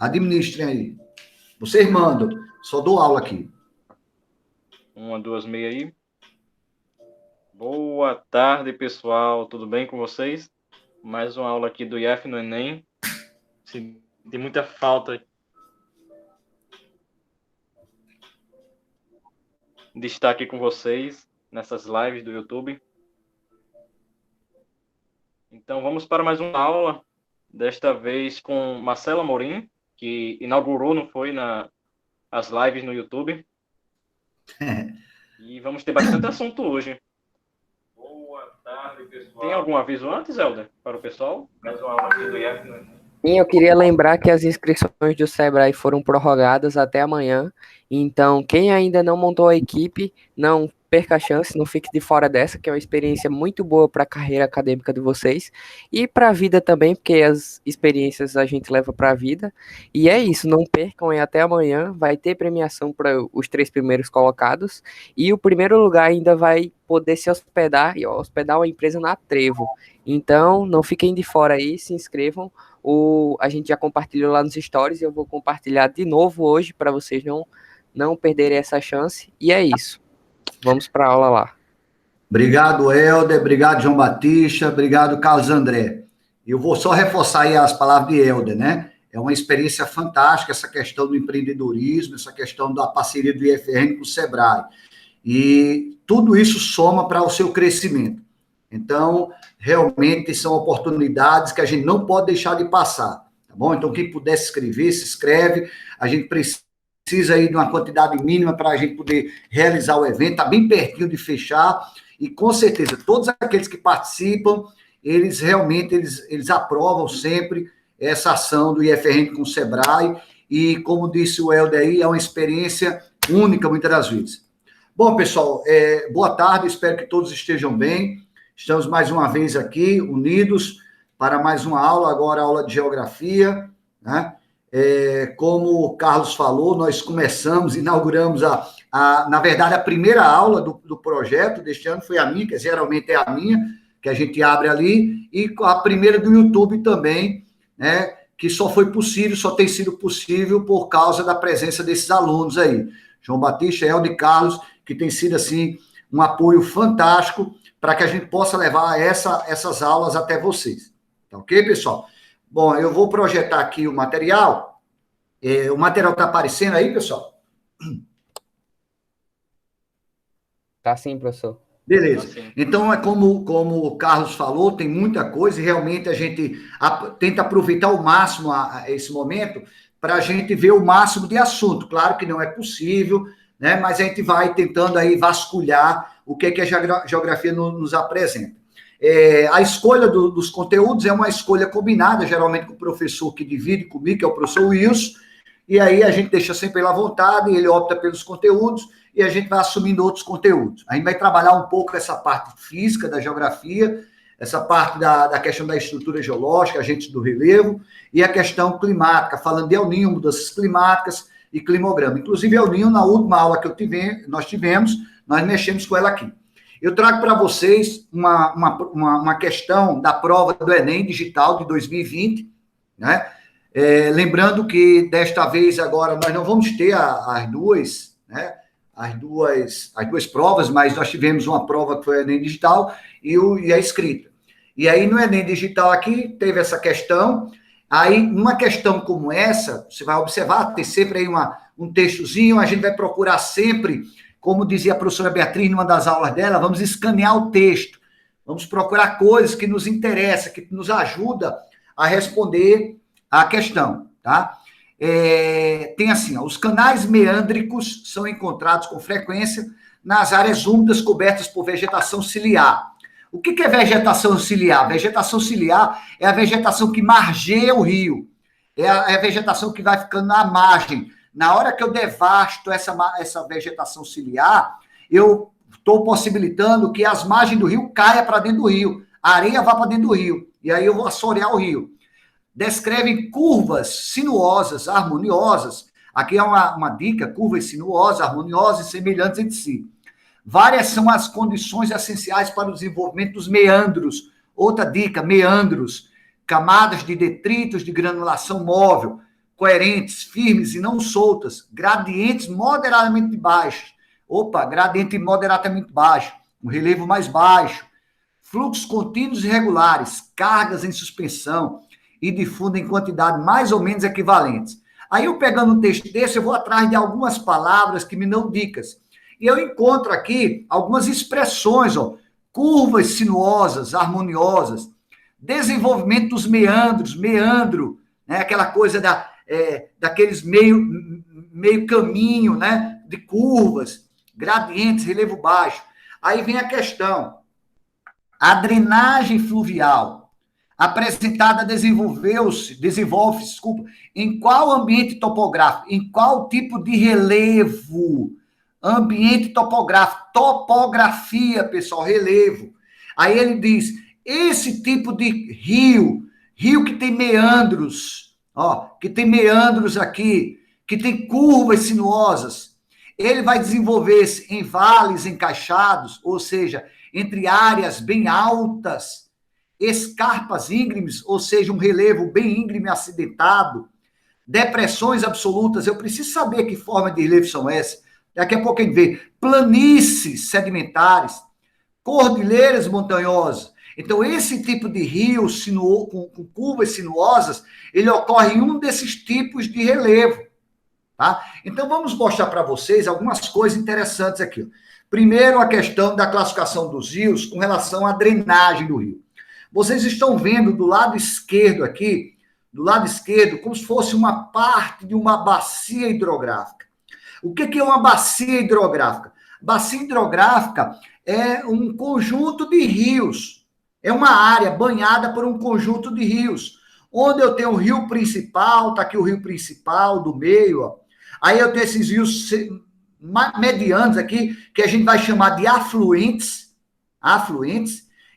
Administrem aí. Vocês mandam. Só dou aula aqui. 1, 2, meia aí. Boa tarde, pessoal. Tudo bem com vocês? Mais uma aula aqui do IF no Enem. Tem muita falta de estar aqui com vocês nessas lives do YouTube. Então, vamos para mais uma aula. Desta vez com Marcela Amorim, que inaugurou, não foi, as lives no YouTube. E vamos ter bastante assunto hoje. Boa tarde, pessoal. Tem algum aviso antes, Helder, para o pessoal? Mais uma aula aqui do IF no Enem. Sim, eu queria lembrar que as inscrições do Sebrae foram prorrogadas até amanhã. Então, quem ainda não montou a equipe, não perca a chance, não fique de fora dessa, que é uma experiência muito boa para a carreira acadêmica de vocês e para a vida também, porque as experiências a gente leva para a vida. E é isso, não percam, é até amanhã, vai ter premiação para os 3 primeiros colocados e o primeiro lugar ainda vai poder se hospedar e hospedar uma empresa na Trevo. Então, não fiquem de fora aí, se inscrevam. A gente já compartilhou lá nos stories e eu vou compartilhar de novo hoje para vocês não perderem essa chance. E é isso. Vamos para a aula lá. Obrigado, Helder. Obrigado, João Batista. Obrigado, Carlos André. Eu vou só reforçar aí as palavras de Helder, né? É uma experiência fantástica essa questão do empreendedorismo, essa questão da parceria do IFRN com o Sebrae. E tudo isso soma para o seu crescimento. Então, realmente são oportunidades que a gente não pode deixar de passar, tá bom? Então, quem puder se inscrever, se inscreve. A gente precisa aí de uma quantidade mínima para a gente poder realizar o evento, está bem pertinho de fechar, e com certeza, todos aqueles que participam, eles realmente, eles aprovam sempre essa ação do IFRN com o Sebrae, e como disse o Helder aí, é uma experiência única, muitas das vezes. Bom, pessoal, boa tarde, espero que todos estejam bem. Estamos mais uma vez aqui, unidos, para mais uma aula, agora aula de geografia, né? Como o Carlos falou, nós inauguramos na verdade, a primeira aula do projeto deste ano foi a minha, que geralmente é a minha, que a gente abre ali, e a primeira do YouTube também, né? Que só tem sido possível por causa da presença desses alunos aí. João Batista, Helder e Carlos, que tem sido, assim, um apoio fantástico para que a gente possa levar essas aulas até vocês. Tá ok, pessoal? Bom, eu vou projetar aqui o material. O material está aparecendo aí, pessoal? Tá sim, professor. Beleza. Então, como o Carlos falou, tem muita coisa e realmente a gente tenta aproveitar ao máximo esse momento para a gente ver o máximo de assunto. Claro que não é possível, né? Mas a gente vai tentando aí vasculhar o que a geografia nos apresenta. A escolha dos conteúdos é uma escolha combinada, geralmente com o professor que divide comigo, que é o professor Wilson, e aí a gente deixa sempre ele à vontade, ele opta pelos conteúdos, e a gente vai assumindo outros conteúdos. A gente vai trabalhar um pouco essa parte física da geografia, essa parte da questão da estrutura geológica, agentes do relevo, e a questão climática, falando de El Niño, mudanças climáticas e climograma. Inclusive, El Niño, na última aula que nós tivemos, nós mexemos com ela aqui. Eu trago para vocês uma questão da prova do Enem Digital de 2020, né? Lembrando que desta vez agora nós não vamos ter as duas, né? As duas provas, mas nós tivemos uma prova que foi o Enem Digital e a escrita. E aí no Enem Digital aqui teve essa questão. Aí, uma questão como essa, você vai observar, tem sempre aí um textozinho, a gente vai procurar sempre, como dizia a professora Beatriz numa das aulas dela, vamos escanear o texto, vamos procurar coisas que nos interessam, que nos ajudam a responder a questão, tá? Tem assim, os canais meândricos são encontrados com frequência nas áreas úmidas cobertas por vegetação ciliar. O que é vegetação ciliar? Vegetação ciliar é a vegetação que margeia o rio, é a vegetação que vai ficando na margem. Na hora que eu devasto essa vegetação ciliar, eu estou possibilitando que as margens do rio caiam para dentro do rio, a areia vá para dentro do rio, e aí eu vou assorear o rio. Descrevem curvas sinuosas, harmoniosas. Aqui é uma dica, curvas sinuosas, harmoniosas e semelhantes entre si. Várias são as condições essenciais para o desenvolvimento dos meandros. Outra dica, meandros, camadas de detritos de granulação móvel, coerentes, firmes e não soltas, gradientes moderadamente baixos. Gradiente moderadamente baixo, um relevo mais baixo, fluxos contínuos e regulares, cargas em suspensão e difundem em quantidade mais ou menos equivalentes. Aí eu pegando um texto desse, eu vou atrás de algumas palavras que me dão dicas. E eu encontro aqui algumas expressões, curvas sinuosas, harmoniosas, desenvolvimento dos meandro, né? Aquela coisa daqueles meio caminho, né? De curvas, gradientes, relevo baixo. Aí vem a questão. A drenagem fluvial apresentada desenvolve-se, em qual ambiente topográfico, em qual tipo de relevo? Ambiente topográfico, topografia, pessoal, relevo. Aí ele diz, esse tipo de rio que tem meandros, que tem meandros aqui, que tem curvas sinuosas, ele vai desenvolver-se em vales encaixados, ou seja, entre áreas bem altas, escarpas íngremes, ou seja, um relevo bem íngreme acidentado, depressões absolutas, eu preciso saber que forma de relevo são essas. Daqui a pouco a gente vê planícies sedimentares, cordilheiras montanhosas. Então, esse tipo de rio com curvas sinuosas, ele ocorre em um desses tipos de relevo. Tá? Então, vamos mostrar para vocês algumas coisas interessantes aqui. Primeiro, a questão da classificação dos rios com relação à drenagem do rio. Vocês estão vendo do lado esquerdo aqui, como se fosse uma parte de uma bacia hidrográfica. O que é uma bacia hidrográfica? Bacia hidrográfica é um conjunto de rios, é uma área banhada por um conjunto de rios, onde eu tenho o rio principal, está aqui o rio principal do meio, aí eu tenho esses rios medianos aqui, que a gente vai chamar de afluentes,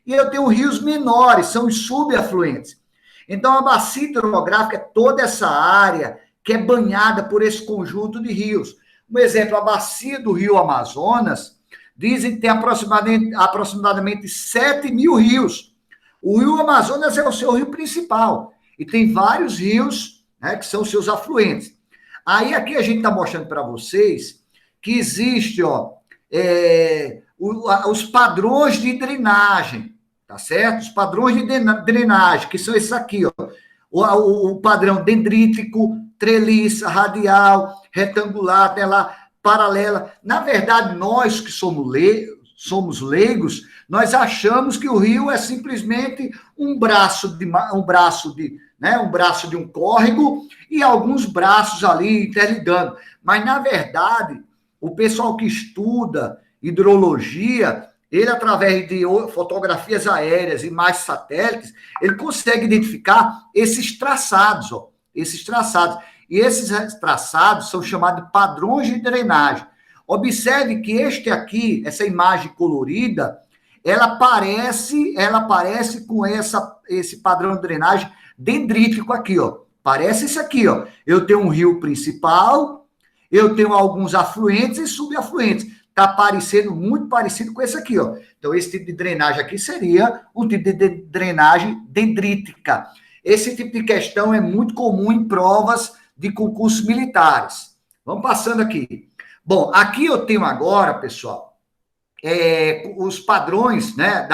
e eu tenho rios menores, são os subafluentes. Então, a bacia hidrográfica é toda essa área que é banhada por esse conjunto de rios. Um exemplo, a bacia do rio Amazonas, dizem que tem aproximadamente 7 mil rios. O rio Amazonas é o seu rio principal, e tem vários rios, né, que são seus afluentes. Aí, aqui a gente está mostrando para vocês que existe, os padrões de drenagem, tá certo? Os padrões de drenagem, que são esses aqui, o padrão dendrítico, treliça, radial, retangular, paralela. Na verdade, nós que somos leigos, nós achamos que o rio é simplesmente um braço de um córrego e alguns braços ali interligando. Mas, na verdade, o pessoal que estuda hidrologia, ele, através de fotografias aéreas, imagens satélites, ele consegue identificar esses traçados, E esses traçados são chamados de padrões de drenagem. Observe que essa imagem colorida, ela parece com esse padrão de drenagem dendrítico aqui, Parece isso aqui, Eu tenho um rio principal, eu tenho alguns afluentes e subafluentes. Está muito parecido com esse aqui, Então, esse tipo de drenagem aqui seria um tipo de drenagem dendrítica. Esse tipo de questão é muito comum em provas de concursos militares. Vamos passando aqui. Bom, aqui eu tenho agora, pessoal, os padrões, né,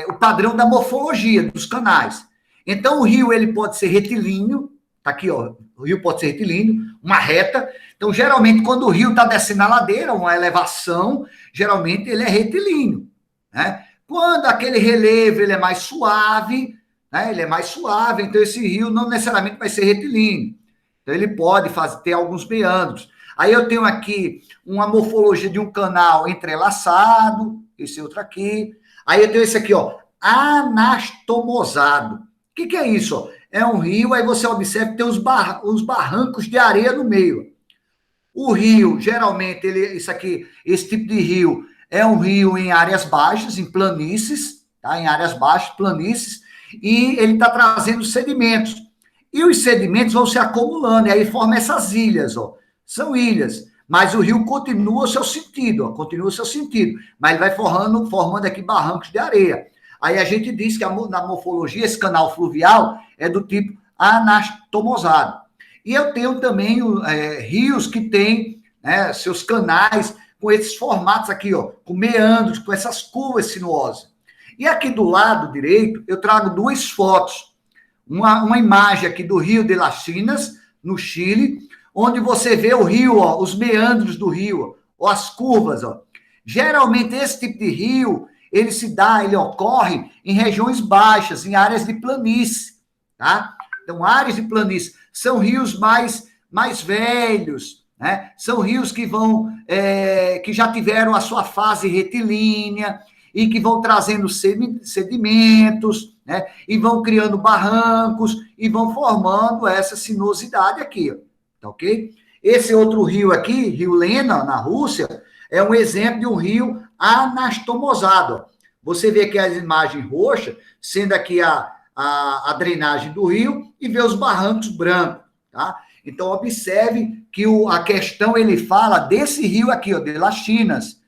o padrão da morfologia dos canais. Então, o rio ele pode ser retilíneo, tá aqui, o rio pode ser retilíneo, uma reta. Então, geralmente, quando o rio está descendo a ladeira, uma elevação, geralmente ele é retilíneo, né? Quando aquele relevo ele é mais suave, né? Então esse rio não necessariamente vai ser retilíneo. Então, ele pode ter alguns meandros. Aí eu tenho aqui uma morfologia de um canal entrelaçado, esse outro aqui. Aí eu tenho esse aqui, anastomosado. O que é isso? É um rio, aí você observa que tem uns barrancos de areia no meio. O rio, geralmente, esse tipo de rio é um rio em áreas baixas, em planícies, tá? Em áreas baixas, planícies, e ele está trazendo sedimentos. E os sedimentos vão se acumulando, e aí forma essas ilhas, São ilhas, mas o rio continua o seu sentido, mas ele vai formando aqui barrancos de areia. Aí a gente diz que na morfologia, esse canal fluvial é do tipo anastomosado. E eu tenho também rios que têm, né, seus canais com esses formatos aqui, ó, com meandros, com essas curvas sinuosas. E aqui do lado direito, eu trago duas fotos. Uma imagem aqui do Rio de las Chinas, no Chile, onde você vê o rio, ó, os meandros do rio, ó, as curvas. Ó. Geralmente, esse tipo de rio, ele ocorre em regiões baixas, em áreas de planície. Tá? Então, áreas de planície são rios mais velhos, né? São rios que que já tiveram a sua fase retilínea e que vão trazendo sedimentos, né? E vão criando barrancos e vão formando essa sinuosidade aqui, ó, tá ok? Esse outro rio aqui, Rio Lena, na Rússia, é um exemplo de um rio anastomosado. Ó. Você vê aqui as imagens roxas, sendo aqui a drenagem do rio, e vê os barrancos brancos, tá? Então, observe que a questão, ele fala desse rio aqui, ó, de las Chinas,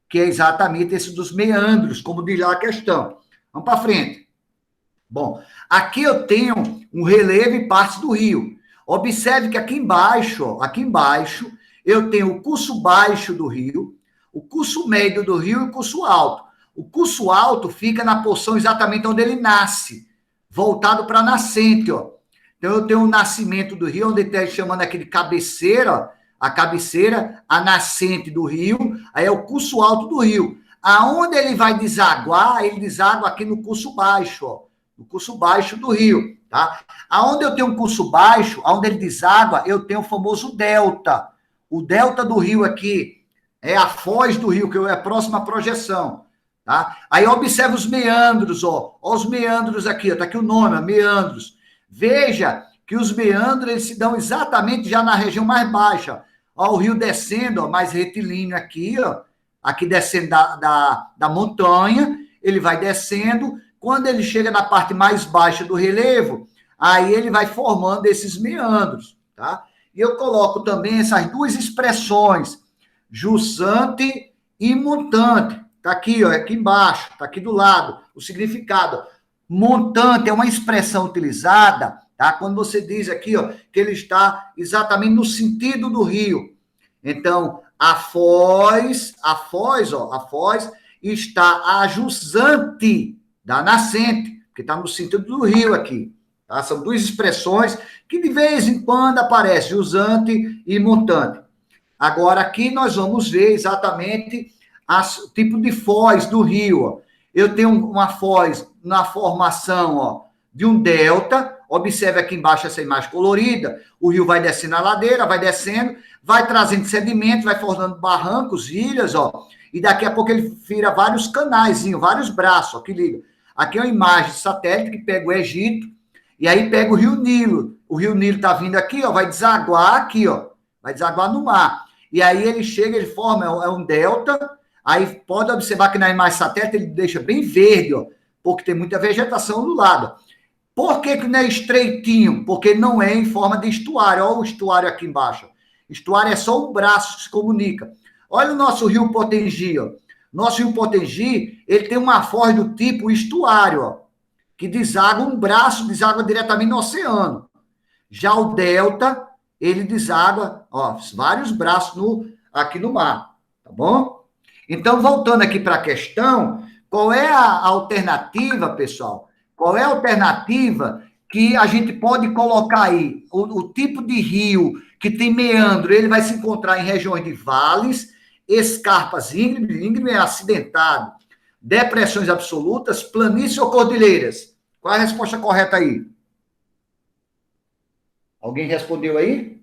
que é exatamente esse dos meandros, como diz lá a questão. Vamos para frente. Bom, aqui eu tenho um relevo e partes do rio. Observe que aqui embaixo, ó, eu tenho o curso baixo do rio, o curso médio do rio e o curso alto. O curso alto fica na porção exatamente onde ele nasce, voltado para a nascente, ó. Então, eu tenho o nascimento do rio, onde está chamando aqui de cabeceira, ó, a cabeceira, a nascente do rio, aí é o curso alto do rio. Aonde ele vai desaguar, ele deságua aqui no curso baixo, ó, no curso baixo do rio, tá? Aonde eu tenho um curso baixo, aonde ele deságua, eu tenho o famoso delta. O delta do rio aqui é a foz do rio, que é a próxima projeção, tá? Aí observa os meandros, ó os meandros aqui, ó, tá aqui o nome, ó, meandros. Veja que os meandros, eles se dão exatamente já na região mais baixa. Ó, o rio descendo, ó, mais retilíneo aqui, ó, aqui descendo da montanha, ele vai descendo. Quando ele chega na parte mais baixa do relevo, aí ele vai formando esses meandros, tá? E eu coloco também essas duas expressões, jussante e montante. Tá aqui, ó, aqui embaixo, tá aqui do lado, o significado. Montante é uma expressão utilizada, tá? Quando você diz aqui, ó, que ele está exatamente no sentido do rio. Então, a foz está a jussante da nascente, que está no sentido do rio aqui. Tá? São duas expressões que de vez em quando aparecem, jussante e montante. Agora, aqui nós vamos ver exatamente o tipo de foz do rio. Ó. Eu tenho uma foz na formação, ó, de um delta. Observe aqui embaixo essa imagem colorida. O rio vai descendo a ladeira, vai descendo, vai trazendo sedimento, vai formando barrancos, ilhas, ó. E daqui a pouco ele vira vários canais, vários braços, ó, que liga. Aqui é uma imagem de satélite que pega o Egito, e aí pega o Rio Nilo. O Rio Nilo está vindo aqui, ó, vai desaguar aqui, ó. Vai desaguar no mar. E aí ele chega, ele forma, é um delta. Aí pode observar que na imagem satélite ele deixa bem verde, ó, porque tem muita vegetação do lado. Por que não é estreitinho? Porque não é em forma de estuário. Olha o estuário aqui embaixo. Estuário é só um braço que se comunica. Olha o nosso rio Potengi, ó. Nosso rio Potengi, ele tem uma foz do tipo estuário, ó, que deságua um braço, deságua diretamente no oceano. Já o delta, ele deságua, ó, vários braços aqui no mar, tá bom? Então, voltando aqui para a questão, qual é a alternativa, pessoal? Qual é a alternativa que a gente pode colocar aí? O tipo de rio que tem meandro, ele vai se encontrar em regiões de vales, escarpas íngreme é acidentado, depressões absolutas, planícies ou cordilheiras. Qual é a resposta correta aí? Alguém respondeu aí?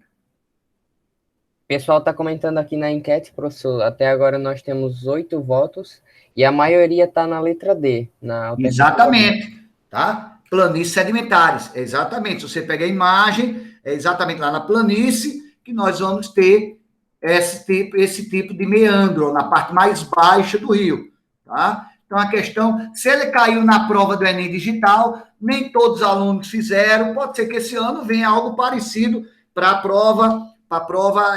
O pessoal está comentando aqui na enquete, professor. Até agora nós temos 8 votos e a maioria está na letra D. Exatamente, tá? Planícies sedimentares, exatamente. Se você pegar a imagem, é exatamente lá na planície que nós vamos ter esse tipo de meandro, na parte mais baixa do rio, tá? Então, a questão, se ele caiu na prova do Enem Digital, nem todos os alunos fizeram, pode ser que esse ano venha algo parecido para a prova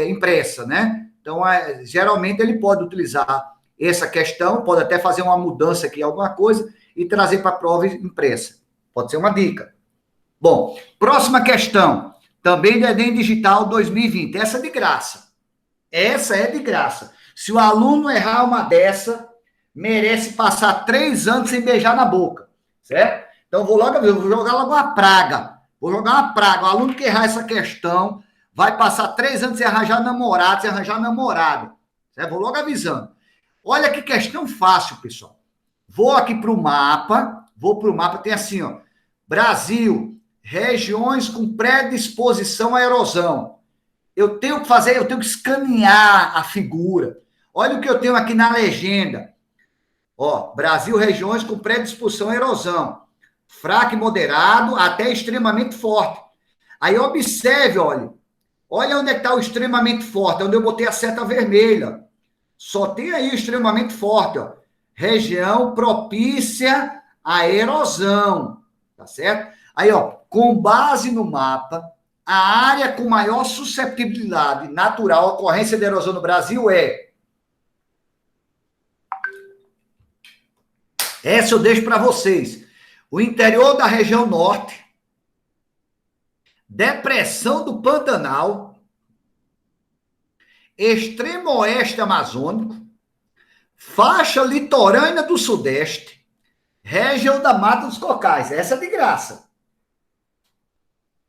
impressa, né? Então, geralmente, ele pode utilizar essa questão, pode até fazer uma mudança aqui, alguma coisa, e trazer para a prova impressa. Pode ser uma dica. Bom, próxima questão, também do Enem Digital 2020. Essa é de graça. Essa é de graça. Se o aluno errar uma dessa, merece passar 3 anos sem beijar na boca, certo? Então, vou jogar logo uma praga. Vou jogar uma praga. O aluno que errar essa questão vai passar 3 anos sem arranjar namorado, sem arranjar namorada. Certo? Vou logo avisando. Olha que questão fácil, pessoal. Vou aqui para o mapa. Tem assim, ó. Brasil, regiões com predisposição à erosão. Eu tenho que escanear a figura. Olha o que eu tenho aqui na legenda. Ó, Brasil, regiões com predisposição à erosão. Fraco e moderado até extremamente forte. Aí observe, olha. Olha onde é que está o extremamente forte, onde eu botei a seta vermelha. Só tem aí o extremamente forte, ó. Região propícia à erosão. Tá certo? Aí, ó, com base no mapa, a área com maior susceptibilidade natural à ocorrência de erosão no Brasil é... Essa eu deixo para vocês. O interior da região norte, depressão do Pantanal, extremo oeste amazônico, faixa litorânea do sudeste, região da Mata dos Cocais. Essa é de graça.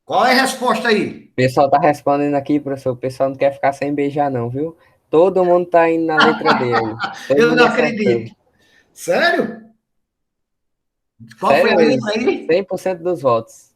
Qual é a resposta aí? O pessoal tá respondendo aqui, professor. O pessoal não quer ficar sem beijar, não, viu? Todo mundo tá indo na letra D aí. Eu não acredito. Sério? Qual Sério, foi a letra aí? 100% dos votos.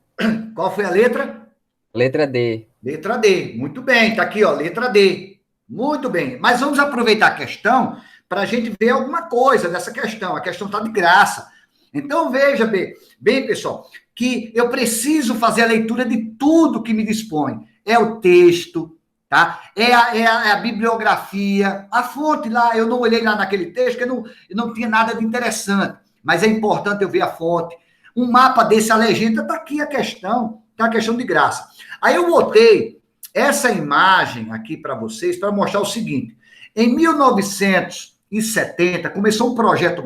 Qual foi a letra? Letra D. Letra D. Muito bem, tá aqui, ó, letra D. Muito bem. Mas vamos aproveitar a questão para a gente ver alguma coisa dessa questão. A questão está de graça. Então, veja bem, pessoal, que eu preciso fazer a leitura de tudo que me dispõe. É o texto, tá? É a bibliografia, a fonte lá. Eu não olhei lá naquele texto, porque não tinha nada de interessante. Mas é importante eu ver a fonte. Um mapa desse, a legenda, está aqui a questão. Tá a questão de graça. Aí eu botei essa imagem aqui para vocês para mostrar o seguinte. Em 1970, começou um projeto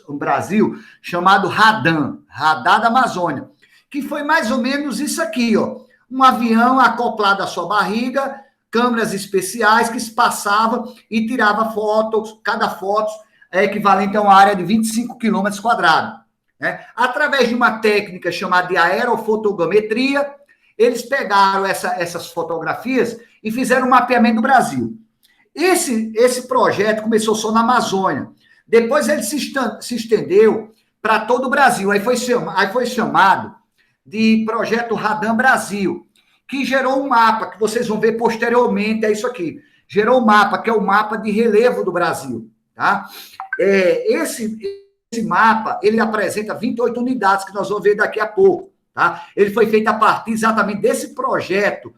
no Brasil chamado RADAM, Radar da Amazônia, que foi mais ou menos isso aqui, ó. Um avião acoplado à sua barriga, câmeras especiais que se passava e tirava fotos, cada foto é equivalente a uma área de 25 quilômetros quadrados. Né? Através de uma técnica chamada de aerofotogrametria, eles pegaram essas fotografias e fizeram um mapeamento do Brasil. Esse projeto começou só na Amazônia. Depois ele se estendeu para todo o Brasil. Aí foi chamado de Projeto Radam Brasil, que gerou um mapa, que vocês vão ver posteriormente, é isso aqui. Gerou um mapa, que é o mapa de relevo do Brasil. Tá? Esse mapa, ele apresenta 28 unidades, que nós vamos ver daqui a pouco. Tá? Ele foi feito a partir exatamente desse projeto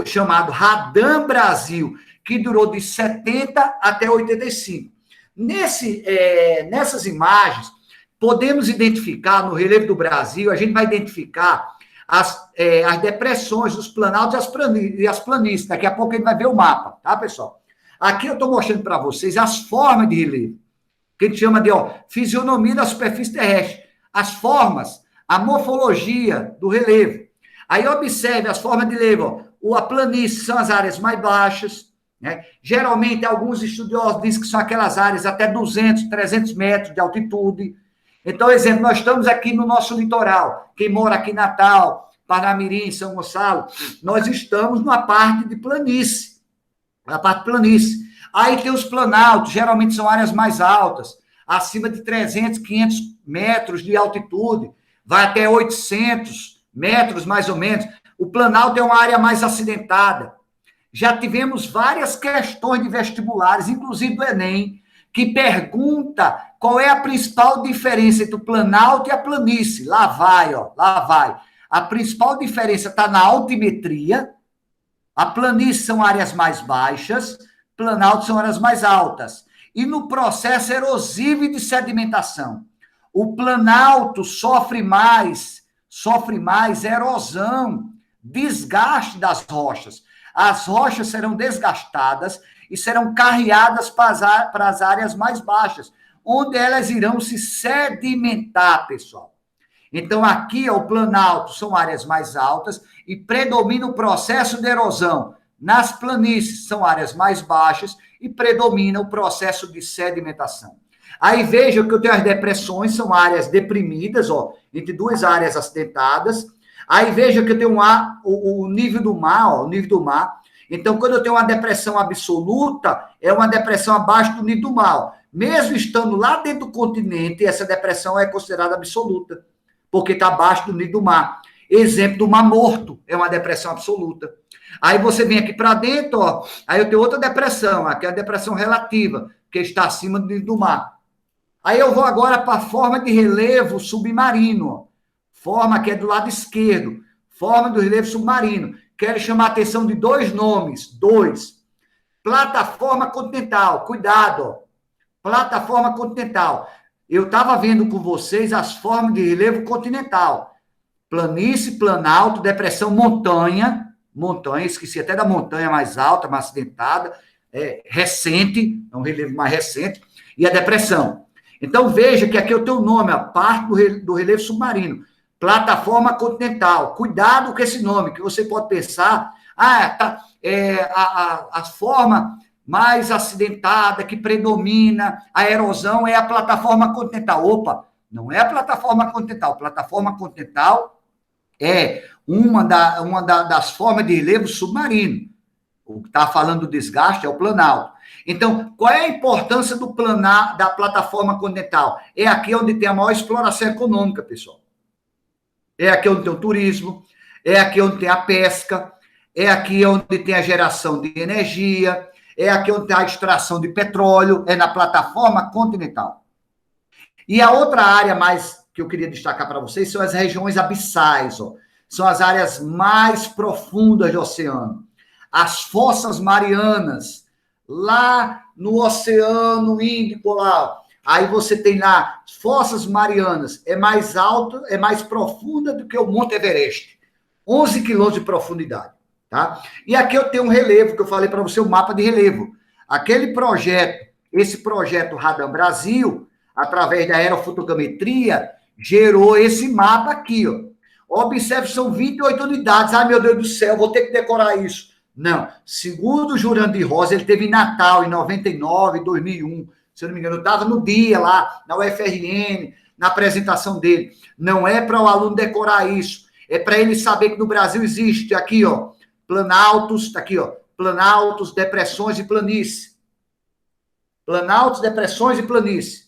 chamado Radam Brasil, que durou de 70 até 85. Nessas imagens, podemos identificar no relevo do Brasil, a gente vai identificar as depressões dos planaltos e as planícies. Daqui a pouco a gente vai ver o mapa, tá, pessoal? Aqui eu estou mostrando para vocês as formas de relevo, que a gente chama de fisionomia da superfície terrestre. As formas, a morfologia do relevo. Aí observe as formas de relevo. A planície são as áreas mais baixas. Né? Geralmente, alguns estudiosos dizem que são aquelas áreas até 200, 300 metros de altitude. Então, exemplo, nós estamos aqui no nosso litoral. Quem mora aqui em Natal, Parnamirim, São Gonçalo, nós estamos numa parte de planície. Na parte de planície. Aí tem os planaltos, geralmente são áreas mais altas, acima de 300, 500 metros de altitude, vai até 800 metros, mais ou menos. O planalto é uma área mais acidentada. Já tivemos várias questões de vestibulares, inclusive do Enem, que pergunta qual é a principal diferença entre o planalto e a planície. Lá vai, ó, lá vai. A principal diferença está na altimetria. A planície são áreas mais baixas, planalto são áreas mais altas. E no processo erosivo e de sedimentação. O planalto sofre mais erosão, desgaste das rochas. As rochas serão desgastadas e serão carreadas para as áreas mais baixas, onde elas irão se sedimentar, pessoal. Então, aqui, ó, o planalto são áreas mais altas e predomina o processo de erosão. Nas planícies, são áreas mais baixas e predomina o processo de sedimentação. Aí veja que eu tenho as depressões, são áreas deprimidas, ó, entre duas áreas acidentadas. Aí veja que eu tenho o nível do mar, ó, o nível do mar. Então, quando eu tenho uma depressão absoluta, é uma depressão abaixo do nível do mar. Ó. Mesmo estando lá dentro do continente, essa depressão é considerada absoluta, porque está abaixo do nível do mar. Exemplo do Mar Morto, é uma depressão absoluta. Aí você vem aqui para dentro, ó, aí eu tenho outra depressão, aqui é a depressão relativa, que está acima do nível do mar. Aí eu vou agora para a forma de relevo submarino, ó. Forma que é do lado esquerdo, forma do relevo submarino. Quero chamar a atenção de dois nomes, dois. Plataforma continental, cuidado, ó. Plataforma continental. Eu estava vendo com vocês as formas de relevo continental. Planície, planalto, depressão, montanha, esqueci até da montanha mais alta, mais acidentada, recente, é um relevo mais recente, e a depressão. Então, veja que aqui eu tenho o nome, a parte do relevo submarino, plataforma continental. Cuidado com esse nome, que você pode pensar, a forma mais acidentada, que predomina a erosão, é a plataforma continental. Opa, não é a plataforma continental. Plataforma continental é uma das formas de relevo submarino. O que está falando do desgaste é o planalto. Então, qual é a importância da plataforma continental? É aqui onde tem a maior exploração econômica, pessoal. É aqui onde tem o turismo, é aqui onde tem a pesca, é aqui onde tem a geração de energia, é aqui onde tem a extração de petróleo, é na plataforma continental. E a outra área mais que eu queria destacar para vocês são as regiões abissais, ó. São as áreas mais profundas do oceano. As fossas marianas, lá no Oceano Índico, lá. Aí você tem lá, fossas marianas, é mais alto, é mais profunda do que o Monte Everest. 11 quilômetros de profundidade, tá? E aqui eu tenho um relevo, que eu falei para você, o mapa de relevo. Aquele projeto, esse projeto Radam Brasil, através da aerofotogrametria, gerou esse mapa aqui, ó. Observe, são 28 unidades. Ai, meu Deus do céu, vou ter que decorar isso. Não. Segundo o Jurandir Rosa, ele teve em Natal, em 99, 2001. Se eu não me engano, eu estava no dia lá, na UFRN, na apresentação dele. Não é para o aluno decorar isso. É para ele saber que no Brasil existe aqui, ó, planaltos, está aqui, ó, planaltos, depressões e planície. Planaltos, depressões e planície.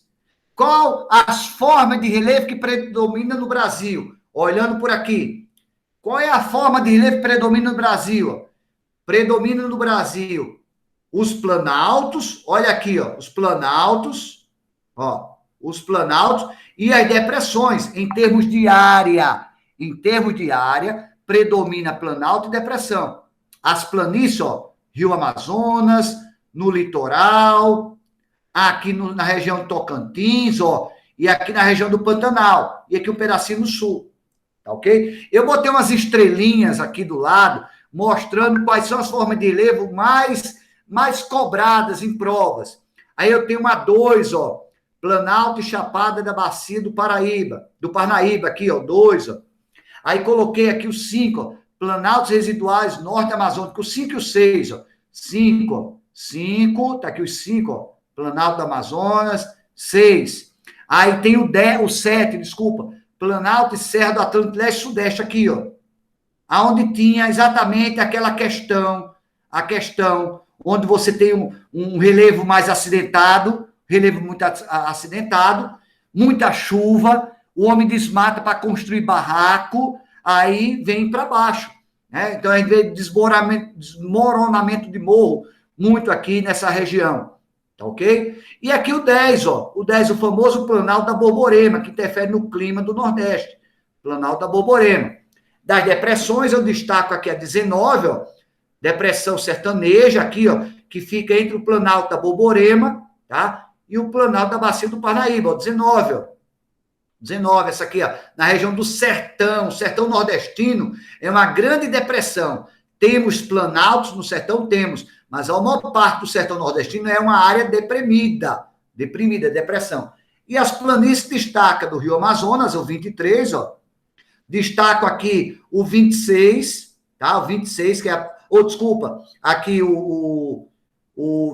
Qual as formas de relevo que predominam no Brasil? Olhando por aqui. Qual é a forma de relevo que predomina no Brasil? Predomina no Brasil os planaltos, olha aqui, ó, os planaltos e as depressões, em termos de área. Em termos de área, predomina planalto e depressão. As planícies, ó, Rio Amazonas, no litoral, aqui na região de Tocantins, ó, e aqui na região do Pantanal, e aqui um pedacinho no sul, tá ok? Eu botei umas estrelinhas aqui do lado, mostrando quais são as formas de relevo mais cobradas em provas. Aí eu tenho uma 2, ó, Planalto e Chapada da Bacia do Parnaíba, aqui, ó, 2, ó. Aí coloquei aqui os 5, ó, Planaltos Residuais Norte Amazônico, o 5 e o 6, ó. 5, ó. 5, tá aqui os 5, ó. Planalto do Amazonas, 6. Aí tem o 7, desculpa, Planalto e Serra do Atlântico Leste e Sudeste, aqui, ó. Aonde tinha exatamente aquela questão, onde você tem um relevo mais acidentado, relevo muito acidentado, muita chuva, o homem desmata para construir barraco, aí vem para baixo, né? Então, a gente vê desmoronamento de morro muito aqui nessa região, tá ok? E aqui o 10, ó, o famoso Planalto da Borborema, que interfere no clima do Nordeste, Planalto da Borborema. Das depressões, eu destaco aqui a 19, ó, depressão sertaneja, aqui, ó, que fica entre o Planalto da Borborema, tá? E o Planalto da Bacia do Parnaíba, ó, 19, ó. 19, essa aqui, ó, na região do sertão nordestino, é uma grande depressão. Temos planaltos no sertão, temos, mas a maior parte do sertão nordestino é uma área deprimida, depressão. E as planícies destaca do Rio Amazonas, o 23, ó. Destaco aqui o 26, tá? O 26, que é... desculpa, aqui o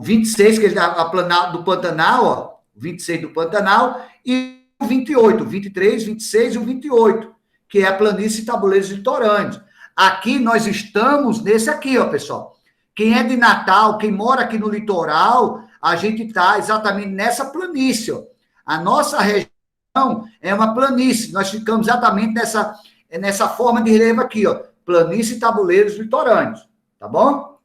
26, que é do Pantanal, ó. 26 do Pantanal, e o 28, 23, 26 e o 28, que é a planície Tabuleiros Litorâneos. Aqui nós estamos nesse aqui, ó, pessoal. Quem é de Natal, quem mora aqui no litoral, a gente está exatamente nessa planície, ó. A nossa região é uma planície, nós ficamos exatamente nessa forma de relevo aqui, ó, planície Tabuleiros Litorâneos, tá bom?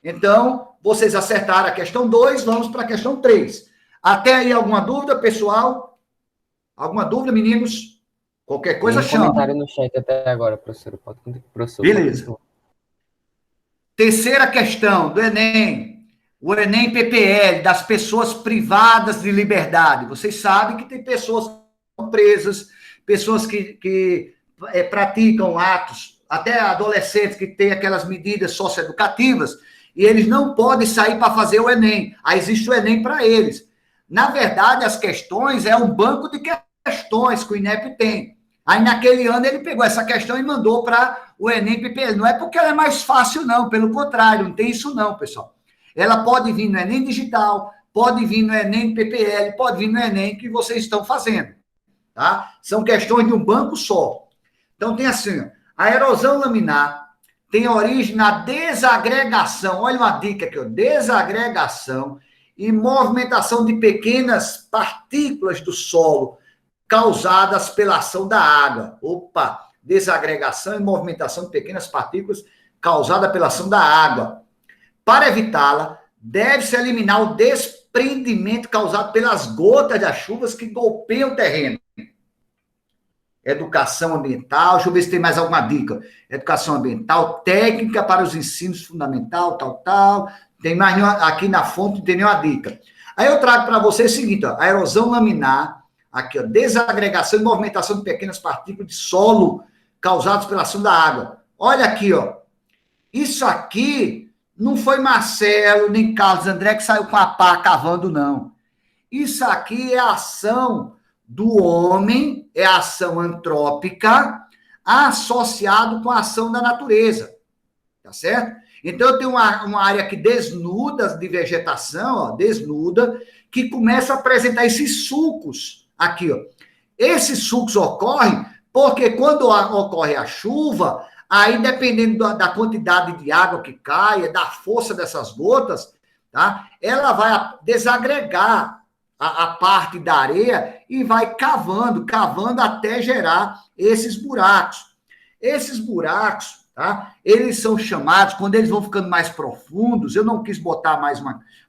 Então, vocês acertaram a questão 2, vamos para a questão 3. Até aí, alguma dúvida, pessoal? Alguma dúvida, meninos? Qualquer coisa, chama. Comentário no chat até agora, professor. Professor, beleza. Terceira questão do Enem. O Enem PPL, das pessoas privadas de liberdade. Vocês sabem que tem pessoas que são presas, pessoas que praticam atos, até adolescentes que têm aquelas medidas socioeducativas, e eles não podem sair para fazer o Enem. Aí existe o Enem para eles. Na verdade, as questões é um banco de questões que o INEP tem. Aí, naquele ano, ele pegou essa questão e mandou para o Enem PPL. Não é porque ela é mais fácil, não. Pelo contrário, não tem isso não, pessoal. Ela pode vir no Enem Digital, pode vir no Enem PPL, pode vir no Enem que vocês estão fazendo. Tá? São questões de um banco só. Então, tem assim, ó, a erosão laminar tem origem na desagregação. Olha uma dica aqui, ó, desagregação e movimentação de pequenas partículas do solo causadas pela ação da água. Opa! Desagregação e movimentação de pequenas partículas causada pela ação da água. Para evitá-la, deve-se eliminar o desprendimento causado pelas gotas das chuvas que golpeiam o terreno. Educação ambiental, deixa eu ver se tem mais alguma dica. Educação ambiental, técnica para os ensinos fundamental, tal. Tem mais nenhuma, aqui na fonte não tem nenhuma dica. Aí eu trago para vocês o seguinte, ó, a erosão laminar, aqui, ó, desagregação e movimentação de pequenas partículas de solo causadas pela ação da água. Olha aqui, ó. Isso aqui não foi Marcelo nem Carlos André que saiu com a pá cavando, não. Isso aqui é a ação do homem, é a ação antrópica associado com a ação da natureza. Tá certo? Então, eu tenho uma área aqui desnuda de vegetação, ó, desnuda, que começa a apresentar esses sulcos aqui, ó. Esses sulcos ocorrem porque quando ocorre a chuva, aí dependendo da quantidade de água que cai, da força dessas gotas, tá? Ela vai desagregar a parte da areia e vai cavando até gerar esses buracos. Esses buracos, tá? Eles são chamados, quando eles vão ficando mais profundos, eu não quis botar mais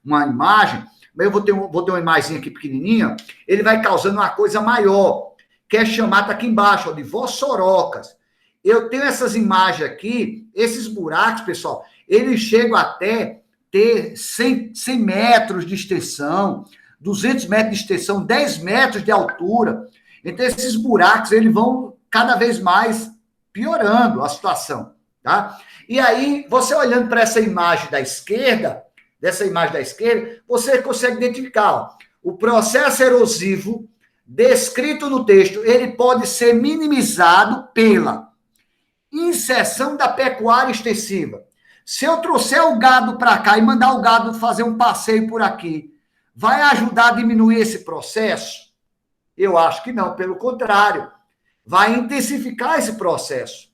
uma imagem, mas eu vou ter uma imagem aqui pequenininha, ele vai causando uma coisa maior, que é chamada aqui embaixo, ó, de vossorocas. Eu tenho essas imagens aqui, esses buracos, pessoal, eles chegam até ter 100 metros de extensão, 200 metros de extensão, 10 metros de altura. Então, esses buracos, eles vão cada vez mais piorando a situação, tá? E aí, você olhando para essa imagem da esquerda, você consegue identificar, ó, o processo erosivo descrito no texto, ele pode ser minimizado pela inserção da pecuária extensiva. Se eu trouxer o gado para cá e mandar o gado fazer um passeio por aqui, vai ajudar a diminuir esse processo? Eu acho que não, pelo contrário, vai intensificar esse processo.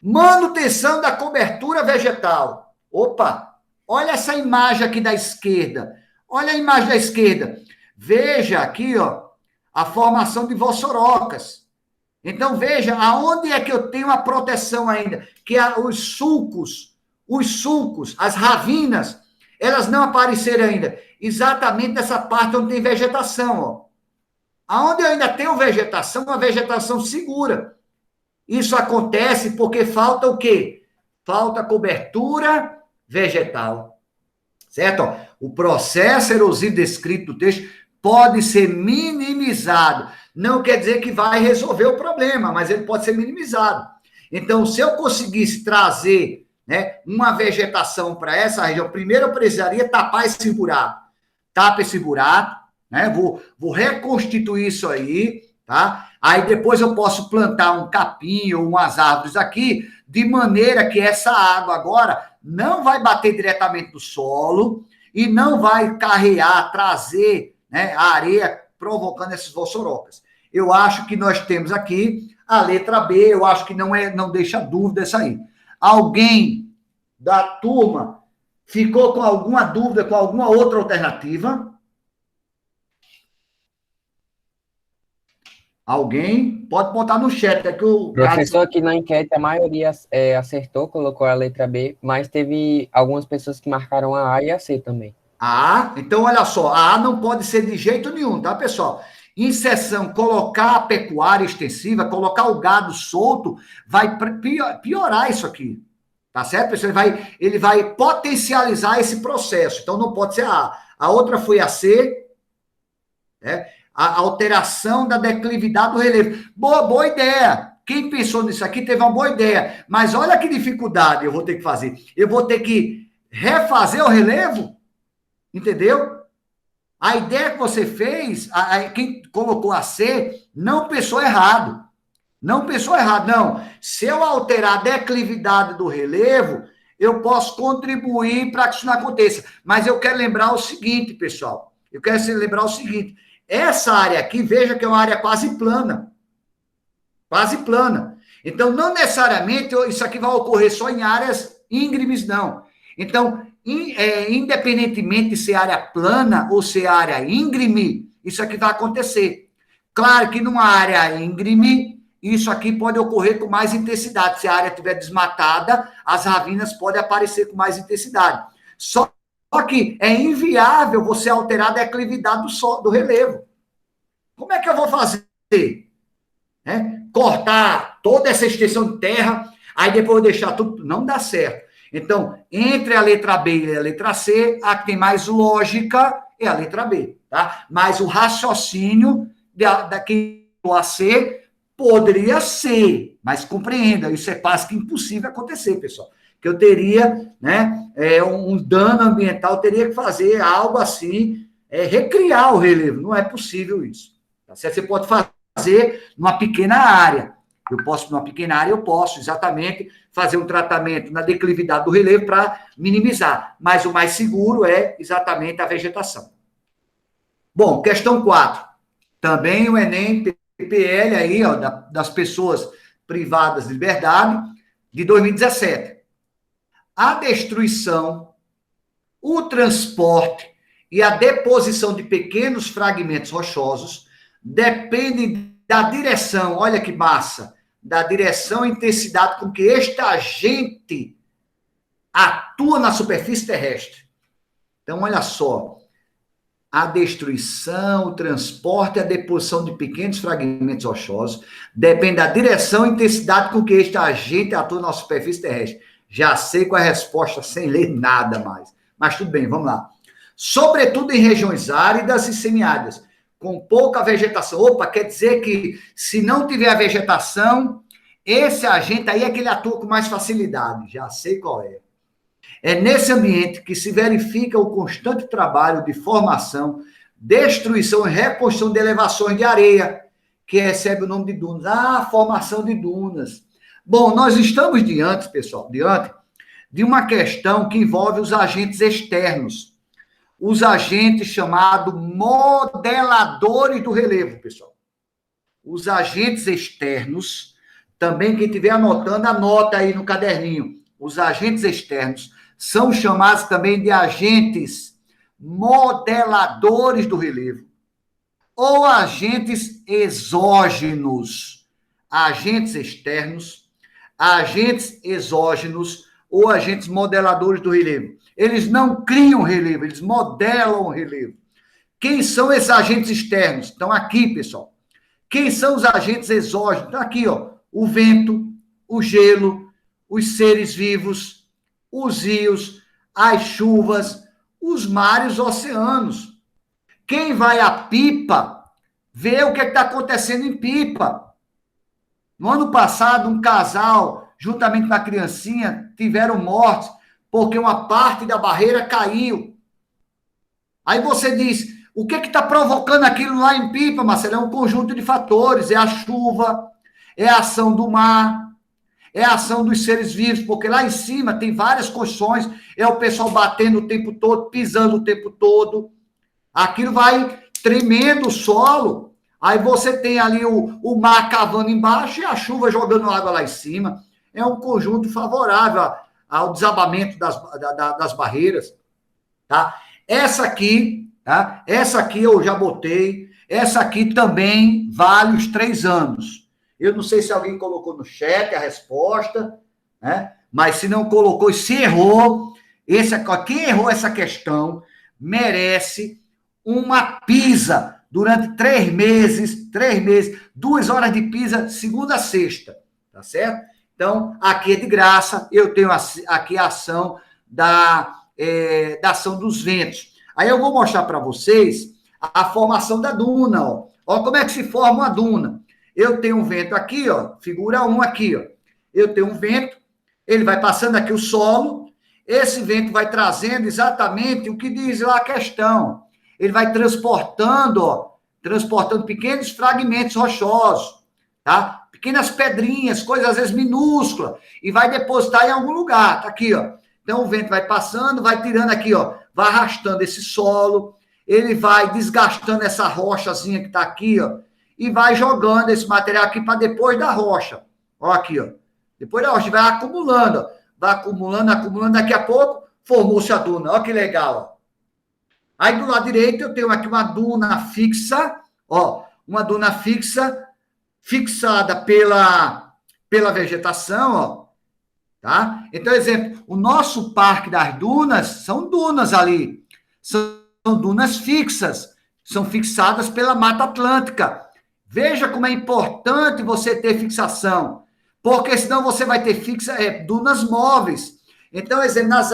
Manutenção da cobertura vegetal. Opa, olha essa imagem aqui da esquerda. Olha a imagem da esquerda. Veja aqui, ó, a formação de vossorocas. Então, veja, aonde é que eu tenho a proteção ainda? Que os sulcos, as ravinas, elas não apareceram ainda. Exatamente nessa parte onde tem vegetação, ó. Aonde eu ainda tenho vegetação, uma vegetação segura. Isso acontece porque falta o quê? Falta cobertura vegetal. Certo? Ó, o processo erosivo descrito no texto pode ser minimizado. Não quer dizer que vai resolver o problema, mas ele pode ser minimizado. Então, se eu conseguisse trazer, né, uma vegetação para essa região, primeiro eu precisaria tapar esse buraco. Tapa esse buraco, né? Vou reconstituir isso aí, tá? Aí depois eu posso plantar um capim ou umas árvores aqui, de maneira que essa água agora não vai bater diretamente no solo e não vai carrear, trazer, né, a areia provocando essas vossorocas. Eu acho que nós temos aqui a letra B, eu acho que não deixa dúvida essa aí. Alguém da turma ficou com alguma dúvida, com alguma outra alternativa? Alguém? Pode botar no chat. É que o Professor, aqui na enquete a maioria acertou, colocou a letra B, mas teve algumas pessoas que marcaram a A e a C também. Então olha só, a A não pode ser de jeito nenhum, tá, pessoal? Inserção, colocar a pecuária extensiva, colocar o gado solto, vai piorar isso aqui. Tá certo, pessoal? Ele vai potencializar esse processo. Então, não pode ser a A. A outra foi a C, né? A alteração da declividade do relevo. Boa ideia. Quem pensou nisso aqui teve uma boa ideia. Mas olha que dificuldade eu vou ter que fazer. Eu vou ter que refazer o relevo, entendeu? A ideia que você fez, quem colocou a C, não pensou errado. Não pensou errado, não. Se eu alterar a declividade do relevo, eu posso contribuir para que isso não aconteça. Mas eu quero lembrar o seguinte, pessoal. Eu quero lembrar o seguinte. Essa área aqui, veja que é uma área quase plana. Quase plana. Então, não necessariamente isso aqui vai ocorrer só em áreas íngremes, não. Então, independentemente de ser área plana ou ser área íngreme, isso aqui vai acontecer. Claro que numa área íngreme, isso aqui pode ocorrer com mais intensidade. Se a área estiver desmatada, as ravinas podem aparecer com mais intensidade. Só que é inviável você alterar a declividade do relevo. Como é que eu vou fazer? Cortar toda essa extensão de terra, aí depois deixar tudo... Não dá certo. Então, entre a letra B e a letra C, a que tem mais lógica é a letra B, tá? Mas o raciocínio da que a C poderia ser, mas compreenda, isso é quase que impossível acontecer, pessoal. Que eu teria, né, um dano ambiental, eu teria que fazer algo assim, recriar o relevo. Não é possível isso. Tá certo? Você pode fazer numa pequena área. Numa pequena área, eu posso exatamente fazer um tratamento na declividade do relevo para minimizar. Mas o mais seguro é exatamente a vegetação. Bom, questão 4. Também o Enem PPL aí, ó, das pessoas privadas de liberdade, de 2017. A destruição, o transporte e a deposição de pequenos fragmentos rochosos dependem da direção, olha que massa, da direção e intensidade com que este agente atua na superfície terrestre. Então, olha só, a destruição, o transporte e a deposição de pequenos fragmentos rochosos depende da direção e intensidade com que este agente atua na superfície terrestre. Já sei qual é a resposta sem ler nada mais. Mas tudo bem, vamos lá. Sobretudo em regiões áridas e semiáridas, com pouca vegetação. Opa, quer dizer que se não tiver a vegetação, esse agente aí é que ele atua com mais facilidade. Já sei qual é. É nesse ambiente que se verifica o constante trabalho de formação, destruição e reconstrução de elevações de areia, que recebe o nome de dunas. Ah, formação de dunas. Bom, nós estamos diante, pessoal, de uma questão que envolve os agentes externos. Os agentes chamados modeladores do relevo, pessoal. Os agentes externos, também quem estiver anotando, anota aí no caderninho. Os agentes externos são chamados também de agentes modeladores do relevo, ou agentes exógenos, agentes externos, agentes exógenos ou agentes modeladores do relevo. Eles não criam relevo, eles modelam o relevo. Quem são esses agentes externos? Estão aqui, pessoal. Quem são os agentes exógenos? Estão aqui, ó. O vento, o gelo, os seres vivos, os rios, as chuvas, os mares, os oceanos. Quem vai a Pipa, vê o que está acontecendo em Pipa. No ano passado, um casal, juntamente com a criancinha, tiveram mortes porque uma parte da barreira caiu. Aí você diz, O que está provocando aquilo lá em Pipa, Marcelo? É um conjunto de fatores. É a chuva, é a ação do mar, é a ação dos seres vivos, porque lá em cima tem várias construções, é o pessoal batendo o tempo todo, pisando o tempo todo. Aquilo vai tremendo o solo, aí você tem ali o mar cavando embaixo e a chuva jogando água lá em cima. É um conjunto favorável ao desabamento das barreiras. Tá? Essa aqui, tá? Essa aqui eu já botei. Essa aqui também vale os 3 anos. Eu não sei se alguém colocou no chat a resposta, né? Mas se não colocou, se errou, quem errou essa questão merece uma pizza durante 3 meses, 2 horas de pizza, segunda a sexta, tá certo? Então, aqui é de graça, eu tenho aqui a ação da ação dos ventos. Aí eu vou mostrar para vocês a formação da duna, ó. Ó como é que se forma uma duna. Eu tenho um vento aqui, ó, figura 1 aqui, ó. Eu tenho um vento, ele vai passando aqui o solo, esse vento vai trazendo exatamente o que diz lá a questão. Ele vai transportando, ó, transportando pequenos fragmentos rochosos, tá? Pequenas pedrinhas, coisas às vezes minúsculas, e vai depositar em algum lugar, tá aqui, ó. Então, o vento vai passando, vai tirando aqui, ó, vai arrastando esse solo, ele vai desgastando essa rochazinha que tá aqui, ó, e vai jogando esse material aqui para depois da rocha. Ó, aqui, ó. Depois da rocha, vai acumulando, ó. Vai acumulando, acumulando, daqui a pouco formou-se a duna. Ó que legal, ó. Aí do lado direito eu tenho aqui uma duna fixa, ó, uma duna fixa, fixada pela vegetação, ó, tá? Então, exemplo, o nosso Parque das Dunas são dunas ali, são dunas fixas, são fixadas pela Mata Atlântica. Veja como é importante você ter fixação, porque senão você vai ter dunas móveis. Então, exemplo, nas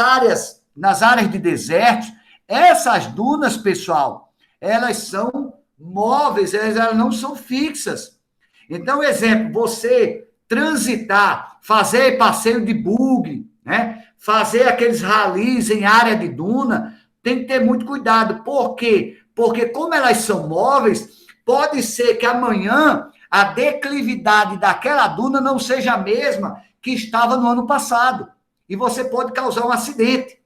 áreas de deserto, essas dunas, pessoal, elas são móveis, elas não são fixas. Então, exemplo, você transitar, fazer passeio de buggy, né? Fazer aqueles ralis em área de duna, tem que ter muito cuidado. Por quê? Porque como elas são móveis, pode ser que amanhã a declividade daquela duna não seja a mesma que estava no ano passado. E você pode causar um acidente.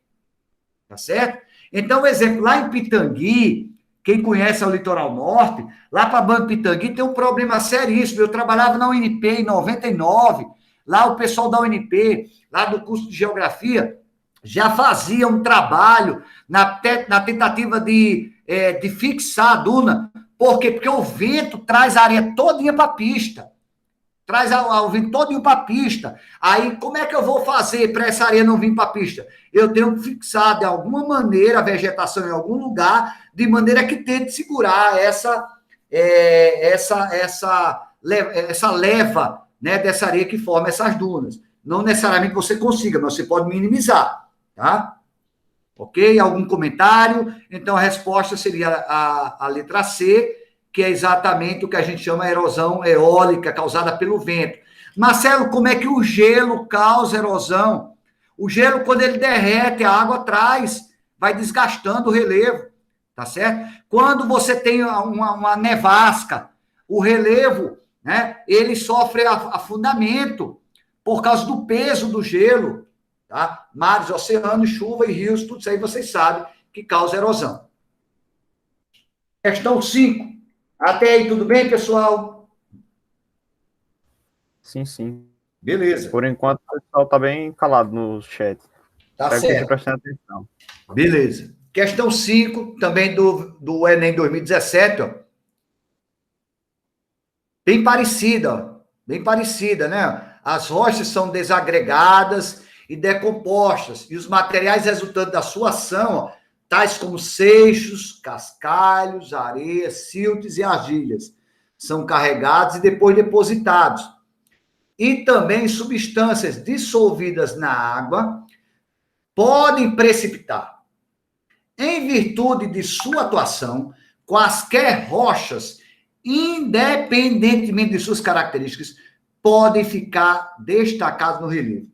Tá certo? Então, exemplo, lá em Pitangui, quem conhece o litoral norte, lá para Banco Pitangui tem um problema seríssimo. Eu trabalhava na UNP em 99, lá o pessoal da UNP, lá do curso de geografia, já fazia um trabalho na tentativa de fixar a duna. Por quê? Porque o vento traz a areia todinha para a pista. Traz o vento todinho para a pista. Aí, como é que eu vou fazer para essa areia não vir para a pista? Eu tenho que fixar, de alguma maneira, a vegetação em algum lugar, de maneira que tente segurar essa leva, né, dessa areia que forma essas dunas. Não necessariamente você consiga, mas você pode minimizar, tá? Ok? Algum comentário? Então, a resposta seria a letra C, que é exatamente o que a gente chama de erosão eólica causada pelo vento. Marcelo, como é que o gelo causa erosão? O gelo, quando ele derrete, a água traz, vai desgastando o relevo, tá certo? Quando você tem uma nevasca, o relevo, né, ele sofre afundamento por causa do peso do gelo, tá? Mares, oceanos, chuva e rios, tudo isso aí vocês sabem que causa erosão. Questão 5. Até aí, tudo bem, pessoal? Sim, sim. Beleza. Por enquanto, o pessoal está bem calado no chat. Tá Espero que certo. esteja prestando atenção. Beleza. Questão 5, também do Enem 2017, ó. Bem parecida, ó. Bem parecida, né? As rochas são desagregadas e decompostas, e os materiais resultantes da sua ação, ó, tais como seixos, cascalhos, areias, siltes e argilhas, são carregados e depois depositados. E também substâncias dissolvidas na água podem precipitar. Em virtude de sua atuação, quaisquer rochas, independentemente de suas características, podem ficar destacadas no relevo.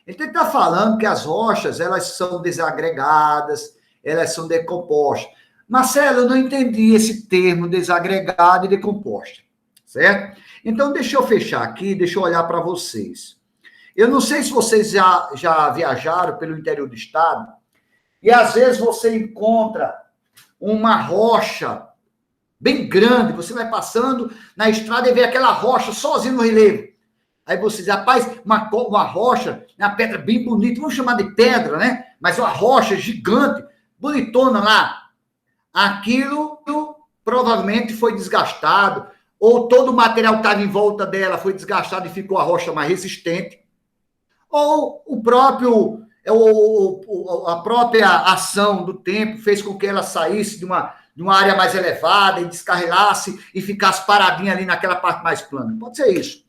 Ele está falando que as rochas, elas são desagregadas, elas são decompostas. Marcelo, eu não entendi esse termo desagregado e decomposta, certo? Então, deixa eu fechar aqui, deixa eu olhar para vocês. Eu não sei se vocês já viajaram pelo interior do estado e às vezes você encontra uma rocha bem grande, você vai passando na estrada e vê aquela rocha sozinha no relevo. Aí você diz, rapaz, uma rocha, uma pedra bem bonita, vamos chamar de pedra, né? Mas uma rocha gigante, bonitona lá. Aquilo provavelmente foi desgastado, ou todo o material que estava em volta dela foi desgastado e ficou a rocha mais resistente, ou a própria ação do tempo fez com que ela saísse de uma área mais elevada e descarrilasse e ficasse paradinha ali naquela parte mais plana. Pode ser isso,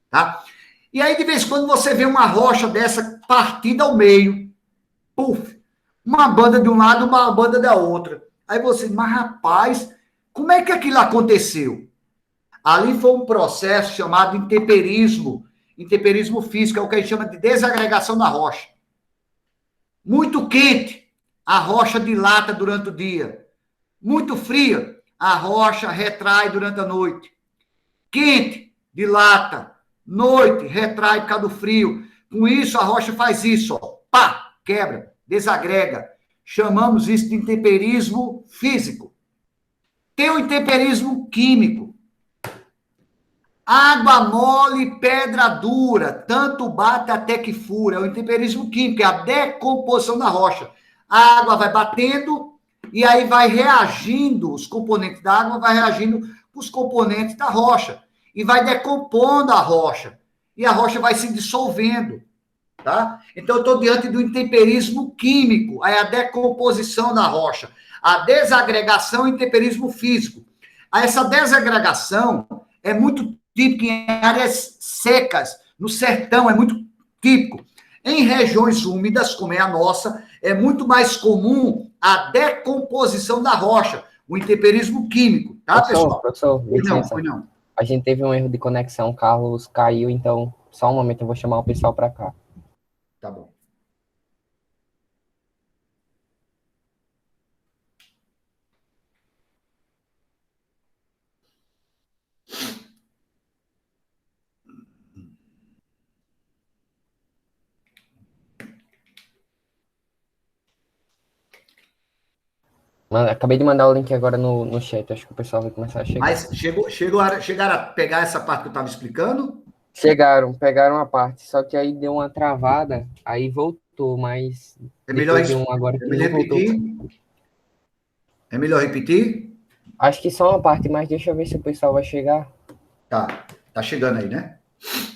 tá? E aí, de vez em quando, você vê uma rocha dessa partida ao meio, puf, uma banda de um lado, uma banda da outra. Aí você, mas rapaz, como é que aquilo aconteceu? Ali foi um processo chamado intemperismo físico, é o que a gente chama de desagregação da rocha. Muito quente, a rocha dilata durante o dia. Muito fria, a rocha retrai durante a noite. Quente, dilata. Noite, retrai por causa do frio. Com isso, a rocha faz isso, ó. Pá, quebra, desagrega. Chamamos isso de intemperismo físico. Tem o intemperismo químico. Água mole, pedra dura, tanto bate até que fura. É o intemperismo químico, é a decomposição da rocha. A água vai batendo e aí vai reagindo, os componentes da água vai reagindo com os componentes da rocha e vai decompondo a rocha. E a rocha vai se dissolvendo, tá? Então, eu estou diante do intemperismo químico, é a decomposição da rocha. A desagregação e intemperismo físico. Essa desagregação é muito típico em áreas secas, no sertão, é muito típico. Em regiões úmidas, como é a nossa, é muito mais comum a decomposição da rocha, o intemperismo químico, tá, pessoal? Professor, não. A gente teve um erro de conexão, o Carlos caiu, então, só um momento, eu vou chamar o pessoal para cá. Tá bom. Acabei de mandar o link agora no chat, acho que o pessoal vai começar a chegar. Mas chegaram a pegar essa parte que eu estava explicando? Pegaram a parte, só que aí deu uma travada, aí voltou, mas é melhor agora que repetir? É melhor repetir? Acho que só uma parte, mas deixa eu ver se o pessoal vai chegar. Tá chegando aí, né?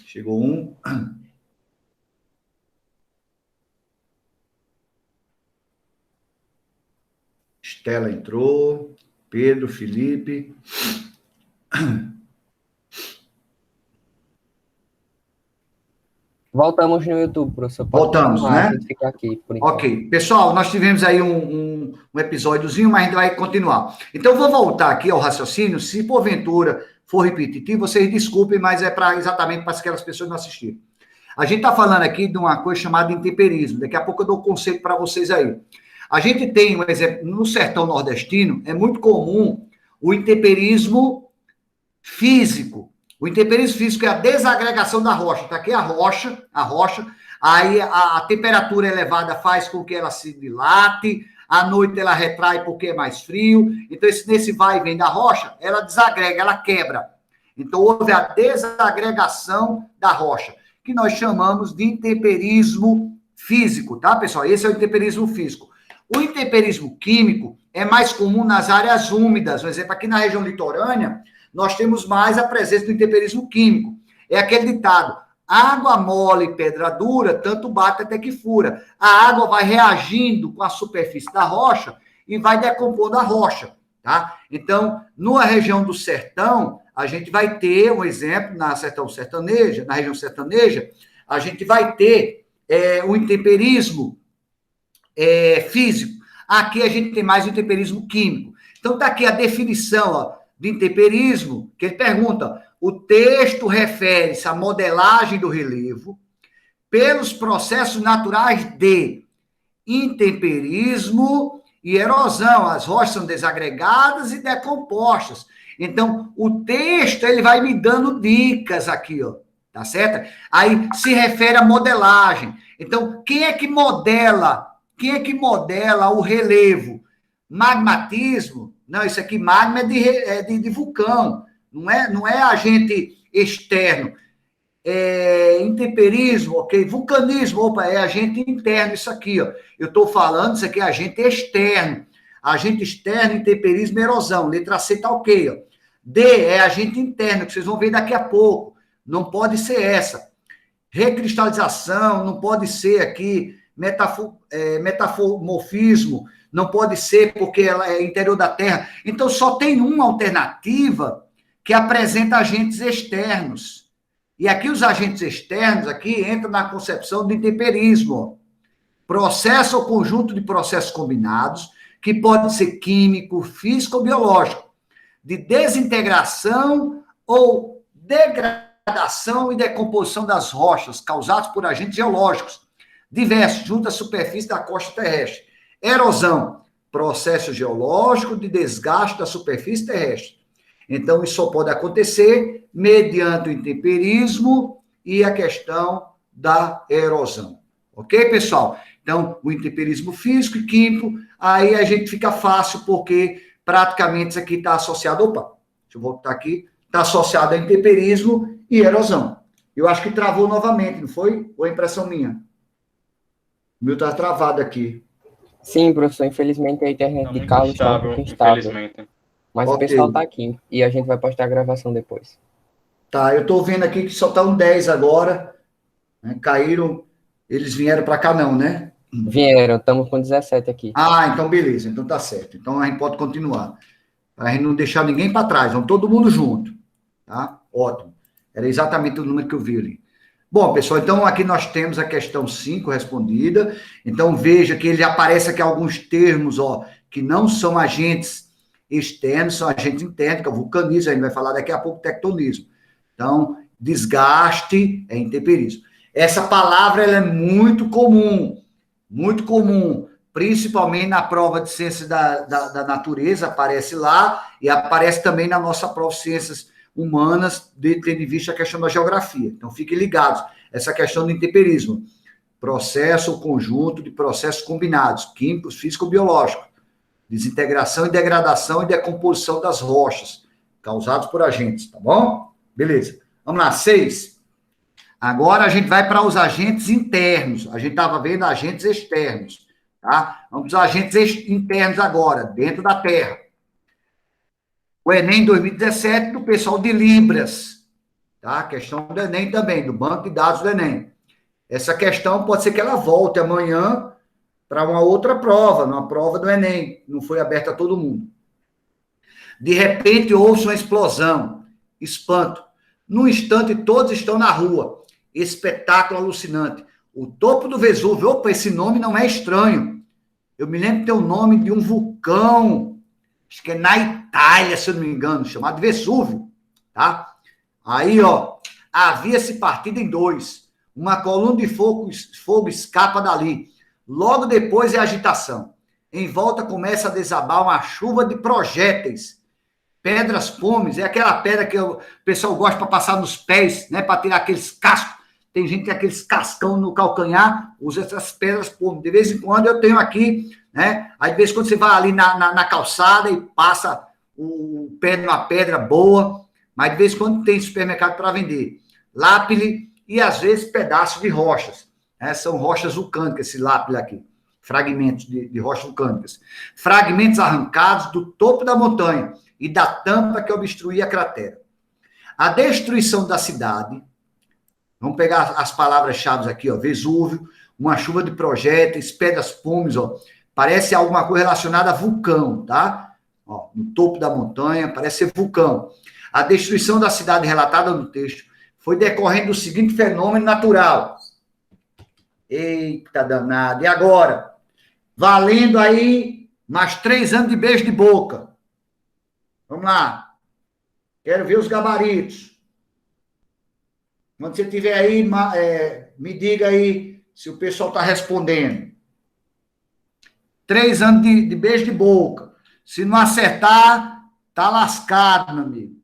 Chegou um. Estela entrou, Pedro, Felipe. Voltamos no YouTube, professor. Voltamos, né? Ficar aqui, ok. Pessoal, nós tivemos aí um episódiozinho, mas a gente vai continuar. Então, eu vou voltar aqui ao raciocínio. Se porventura for repetitivo, vocês desculpem, mas é exatamente para aquelas pessoas não assistirem. A gente está falando aqui de uma coisa chamada intemperismo. Daqui a pouco eu dou um conceito para vocês aí. A gente tem um exemplo, no sertão nordestino, é muito comum o intemperismo físico. O intemperismo físico é a desagregação da rocha. Está aqui a rocha, aí a temperatura elevada faz com que ela se dilate, à noite ela retrai porque é mais frio. Então, nesse vai e vem da rocha, ela desagrega, ela quebra. Então, houve a desagregação da rocha, que nós chamamos de intemperismo físico, tá, pessoal? Esse é o intemperismo físico. O intemperismo químico é mais comum nas áreas úmidas. Por exemplo, aqui na região litorânea, nós temos mais a presença do intemperismo químico. É aquele ditado, água mole, pedra dura, tanto bate até que fura. A água vai reagindo com a superfície da rocha e vai decompondo a rocha, tá? Então, na região do sertão, a gente vai ter um exemplo, na região sertaneja, a gente vai ter o intemperismo físico. Aqui a gente tem mais o intemperismo químico. Então, está aqui a definição, ó, de intemperismo, que ele pergunta, o texto refere-se à modelagem do relevo pelos processos naturais de intemperismo e erosão. As rochas são desagregadas e decompostas. Então, o texto, ele vai me dando dicas aqui, ó, tá certo? Aí se refere à modelagem. Então, quem é que modela o relevo? Magmatismo? Não, isso aqui, magma é de vulcão, não é agente externo. Intemperismo, ok? Vulcanismo, opa, é agente interno isso aqui, ó. Eu estou falando, isso aqui é agente externo. Agente externo, intemperismo, erosão. Letra C tá ok, ó. D é agente interno, que vocês vão ver daqui a pouco. Não pode ser essa. Recristalização, não pode ser aqui. Metamorfismo, não pode ser porque ela é interior da Terra. Então, só tem uma alternativa que apresenta agentes externos. E aqui os agentes externos aqui entram na concepção do intemperismo. Processo ou conjunto de processos combinados, que pode ser químico, físico ou biológico, de desintegração ou degradação e decomposição das rochas, causados por agentes geológicos diversos, junto à superfície da costa terrestre. Erosão, processo geológico de desgaste da superfície terrestre. Então, isso só pode acontecer mediante o intemperismo e a questão da erosão. Ok, pessoal? Então, o intemperismo físico e químico, aí a gente fica fácil, porque praticamente isso aqui está associado, deixa eu voltar aqui, está associado a intemperismo e erosão. Eu acho que travou novamente, não foi? Ou é impressão minha? O meu está travado aqui. Sim, professor, infelizmente a internet de Carlos está um pouco instável. Mas okay. O pessoal está aqui e a gente vai postar a gravação depois. Tá, eu estou vendo aqui que só está um 10 agora. Né? Caíram, eles vieram para cá não, né? Vieram, estamos com 17 aqui. Ah, então beleza, então tá certo. Então a gente pode continuar. Para a gente não deixar ninguém para trás, vamos todo mundo junto. Tá? Ótimo. Era exatamente o número que eu vi ali. Bom, pessoal, então aqui nós temos a questão 5 respondida. Então veja que ele aparece aqui alguns termos, ó, que não são agentes externos, são agentes internos, que é o vulcanismo, a gente vai falar daqui a pouco tectonismo. Então, desgaste é intemperismo. Essa palavra ela é muito comum, principalmente na prova de ciências da natureza, aparece lá, e aparece também na nossa prova de ciências humanas, tendo em vista a questão da geografia. Então, fiquem ligados, essa questão do intemperismo. Processo ou conjunto de processos combinados, químicos, físico-biológicos, desintegração e degradação e decomposição das rochas, causados por agentes, tá bom? Beleza. Vamos lá, 6. Agora a gente vai para os agentes internos. A gente estava vendo agentes externos, tá? Vamos para os agentes internos agora, dentro da Terra. O Enem 2017, do pessoal de Libras, tá? A questão do Enem também, do banco de dados do Enem. Essa questão pode ser que ela volte amanhã para uma outra prova, numa prova do Enem, não foi aberta a todo mundo. De repente, ouço uma explosão, espanto. Num instante, todos estão na rua. Espetáculo alucinante. O topo do Vesúvio, opa, esse nome não é estranho. Eu me lembro que tem o nome de um vulcão, acho que é na Itália, se eu não me engano, chamado Vesúvio, tá? Aí, ó, havia-se partido em 2. Uma coluna de fogo escapa dali. Logo depois é agitação. Em volta começa a desabar uma chuva de projéteis. Pedras pomes, é aquela pedra que o pessoal gosta para passar nos pés, né, para tirar aqueles cascos. Tem gente que tem aqueles cascão no calcanhar, usa essas pedras pomes. De vez em quando eu tenho aqui, né? Aí de vez em quando você vai ali na calçada e passa o pé numa pedra boa, mas de vez em quando tem supermercado para vender. Lápide e às vezes pedaços de rochas. São rochas vulcânicas, esse lápide aqui. Fragmentos de rochas vulcânicas. Fragmentos arrancados do topo da montanha e da tampa que obstruía a cratera. A destruição da cidade, vamos pegar as palavras-chave aqui, ó, Vesúvio, uma chuva de projéteis, pedras pomes, ó, parece alguma coisa relacionada a vulcão, tá? Ó, no topo da montanha, parece ser vulcão. A destruição da cidade relatada no texto foi decorrente do seguinte fenômeno natural. Eita danado, e agora? Valendo aí mais 3 anos de beijo de boca. Vamos lá. Quero ver os gabaritos. Quando você tiver aí, me diga aí se o pessoal está respondendo. 3 anos de beijo de boca. Se não acertar, tá lascado, meu amigo.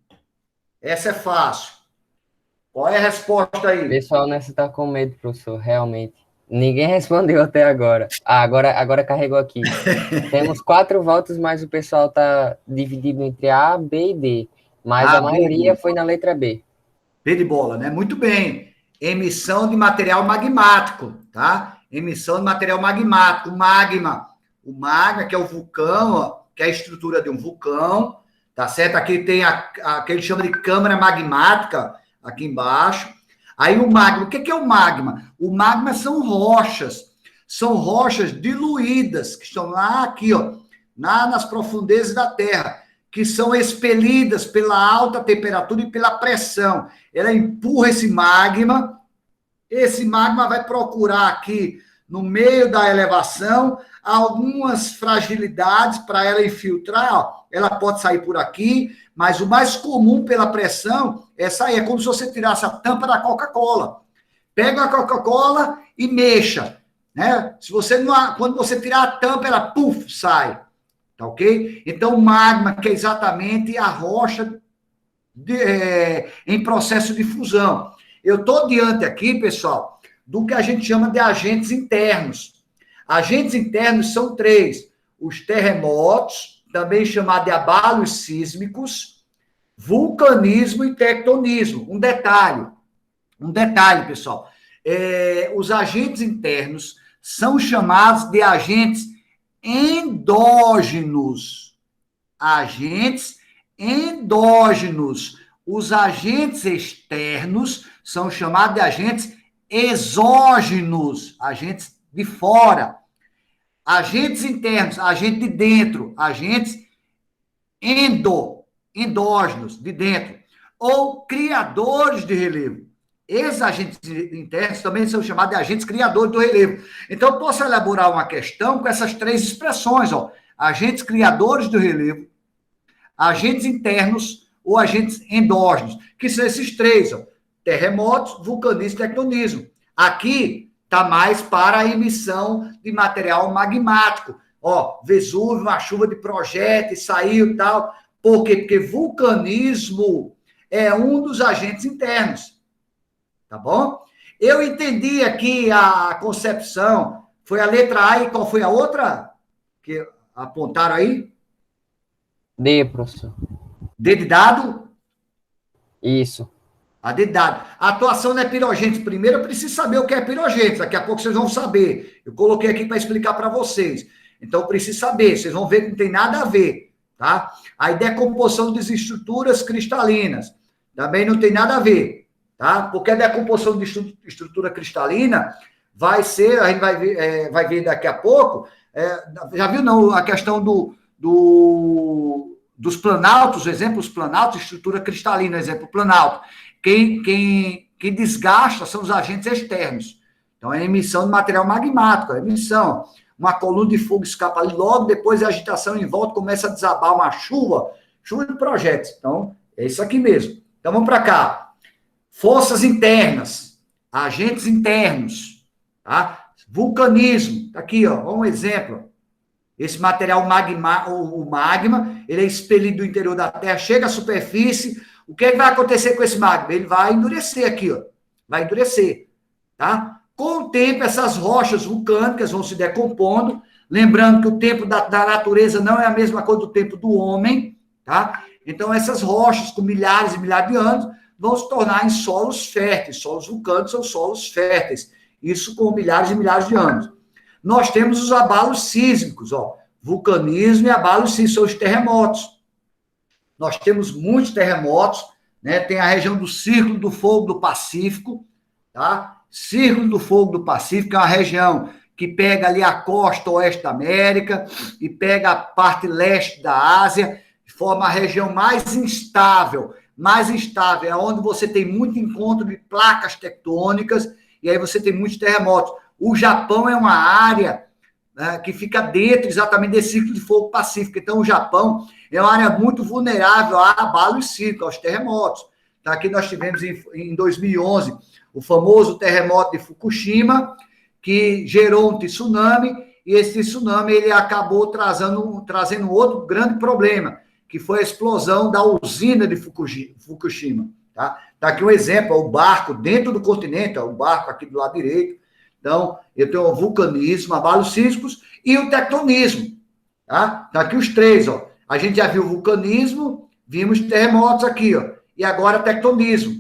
Essa é fácil. Qual é a resposta O aí? pessoal nessa tá com medo, professor, realmente. Ninguém respondeu até agora. Ah, agora carregou aqui. Temos 4 votos, mas o pessoal tá dividido entre A, B e D. Mas A, a B e maioria D. foi na letra B. B de bola, né? Muito bem. Emissão de material magmático, tá? Emissão de material magmático, magma. O magma, que é o vulcão, ó, que é a estrutura de um vulcão, tá certo? Aqui tem a que ele chama de câmara magmática, aqui embaixo. Aí o magma, o que é o magma? O magma são rochas diluídas, que estão lá aqui, ó, nas profundezas da Terra, que são expelidas pela alta temperatura e pela pressão. Ela empurra esse magma vai procurar aqui, no meio da elevação, algumas fragilidades para ela infiltrar, ó. Ela pode sair por aqui, mas o mais comum pela pressão é sair, é como se você tirasse a tampa da Coca-Cola. Pega a Coca-Cola e mexa, né? Se você não, quando você tirar a tampa, ela, puf, sai. Tá ok? Então, o magma, que é exatamente a rocha em processo de fusão. Eu estou diante aqui, pessoal, do que a gente chama de agentes internos. Agentes internos são 3. Os terremotos, também chamados de abalos sísmicos, vulcanismo e tectonismo. Um detalhe, pessoal. Os agentes internos são chamados de agentes endógenos. Agentes endógenos. Os agentes externos são chamados de agentes exógenos, agentes de fora. Agentes internos, agente de dentro, agentes endógenos, de dentro. Ou criadores de relevo. Esses agentes internos também são chamados de agentes criadores do relevo. Então, eu posso elaborar uma questão com essas 3 expressões, ó. Agentes criadores do relevo, agentes internos ou agentes endógenos, que são esses 3, ó. Terremotos, vulcanismo e tectonismo. Aqui está mais para a emissão de material magmático. Ó, Vesúvio, uma chuva de projéteis, saiu e tal. Por quê? Porque vulcanismo é um dos agentes internos. Tá bom? Eu entendi aqui a concepção. Foi a letra A e qual foi a outra que apontaram aí? D, professor. D de dado? Isso. A D de dado. A atuação não é pirogênese. Primeiro eu preciso saber o que é pirogênese. Daqui a pouco vocês vão saber. Eu coloquei aqui para explicar para vocês. Então eu preciso saber. Vocês vão ver que não tem nada a ver. Tá? A decomposição das estruturas cristalinas. Também não tem nada a ver. Tá? Porque a decomposição de estrutura cristalina vai ser, a gente vai ver daqui a pouco, já viu não, a questão dos planaltos, exemplo, os planaltos, estrutura cristalina, exemplo, planalto. Quem desgasta são os agentes externos. Então, é a emissão de material magmático, a emissão. Uma coluna de fogo escapa ali, logo depois a agitação em volta começa a desabar uma chuva de projéteis. Então, é isso aqui mesmo. Então, vamos para cá. Forças internas, agentes internos, tá? Vulcanismo, tá aqui, ó, um exemplo. Esse material o magma, ele é expelido do interior da Terra, chega à superfície. O que vai acontecer com esse magma? Ele vai endurecer aqui, ó. Vai endurecer, tá? Com o tempo, essas rochas vulcânicas vão se decompondo. Lembrando que o tempo da natureza não é a mesma coisa do tempo do homem, tá? Então, essas rochas, com milhares e milhares de anos, vão se tornar em solos férteis. Solos vulcânicos são solos férteis. Isso com milhares e milhares de anos. Nós temos os abalos sísmicos, ó. Vulcanismo e abalos sísmicos, são os terremotos. Nós temos muitos terremotos, né? Tem a região do Círculo do Fogo do Pacífico, tá? Círculo do Fogo do Pacífico é uma região que pega ali a costa oeste da América e pega a parte leste da Ásia, forma a região mais instável, é onde você tem muito encontro de placas tectônicas, e aí você tem muitos terremotos. O Japão é uma área, né, que fica dentro exatamente desse ciclo de fogo pacífico. Então, o Japão é uma área muito vulnerável a abalos sísmicos, aos terremotos. Então, aqui nós tivemos, em 2011, o famoso terremoto de Fukushima, que gerou um tsunami, e esse tsunami ele acabou trazendo outro grande problema, que foi a explosão da usina de Fukushima. Tá aqui um exemplo, o barco dentro do continente, o barco aqui do lado direito. Então, eu tenho o vulcanismo, abalos sísmicos e o tectonismo. Tá aqui os três. Ó. A gente já viu o vulcanismo, vimos terremotos aqui, ó, e agora tectonismo.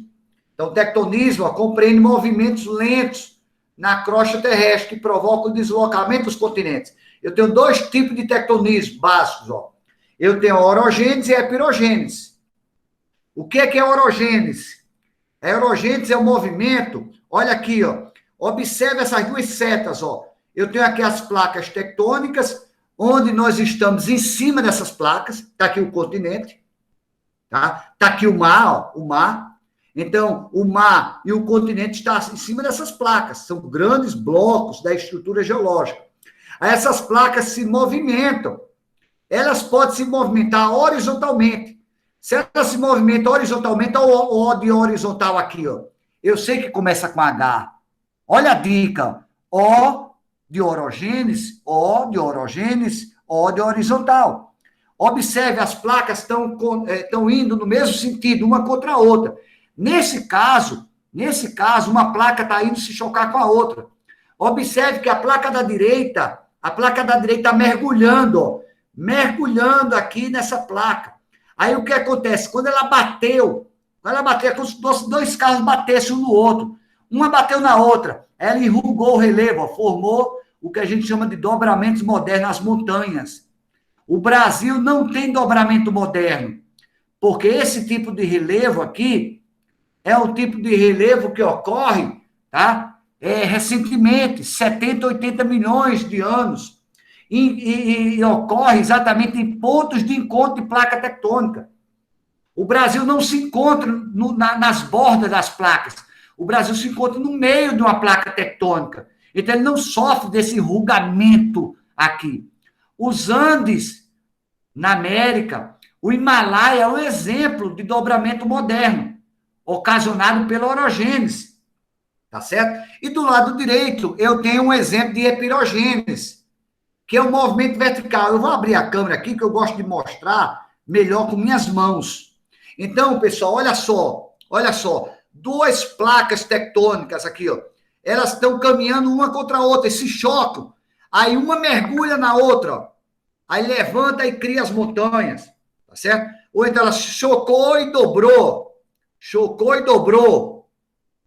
Então, o tectonismo compreende movimentos lentos na crosta terrestre que provocam o deslocamento dos continentes. Eu tenho dois tipos de tectonismo básicos. Ó. Eu tenho a orogênese e a epirogênese. O que é a orogênese? A orogênese é o movimento, olha aqui, ó, observe essas duas setas. Ó. Eu tenho aqui as placas tectônicas, onde nós estamos em cima dessas placas, está aqui o continente, tá aqui o mar, ó, o mar. Então, o mar e o continente estão em cima dessas placas, são grandes blocos da estrutura geológica. Aí essas placas se movimentam, elas podem se movimentar horizontalmente. Se elas se movimentam horizontalmente, olha o O de horizontal aqui, ó. Eu sei que começa com H. Olha a dica, O de orogênese, O de orogênese, O de horizontal. Observe, as placas estão indo no mesmo sentido, uma contra a outra. Nesse caso, uma placa está indo se chocar com a outra. Observe que a placa da direita está mergulhando, ó, mergulhando aqui nessa placa. Aí o que acontece? Quando ela bateu, é como se dois carros batessem um no outro. Uma bateu na outra, ela enrugou o relevo, ó, formou o que a gente chama de dobramentos modernos nas montanhas. O Brasil não tem dobramento moderno, porque esse tipo de relevo aqui é um tipo de relevo que ocorre, tá? Recentemente, 70, 80 milhões de anos, e ocorre exatamente em pontos de encontro de placa tectônica. O Brasil não se encontra nas bordas das placas, o Brasil se encontra no meio de uma placa tectônica, então ele não sofre desse enrugamento aqui. Os Andes, na América, o Himalaia é um exemplo de dobramento moderno, ocasionado pela orogênese, tá certo? E do lado direito, eu tenho um exemplo de epirogênese, que é o movimento vertical. Eu vou abrir a câmera aqui, que eu gosto de mostrar melhor com minhas mãos. Então, pessoal, olha só, duas placas tectônicas aqui, ó, elas estão caminhando uma contra a outra, se chocam, aí uma mergulha na outra, ó, aí levanta e cria as montanhas, tá certo? Ou então ela chocou e dobrou,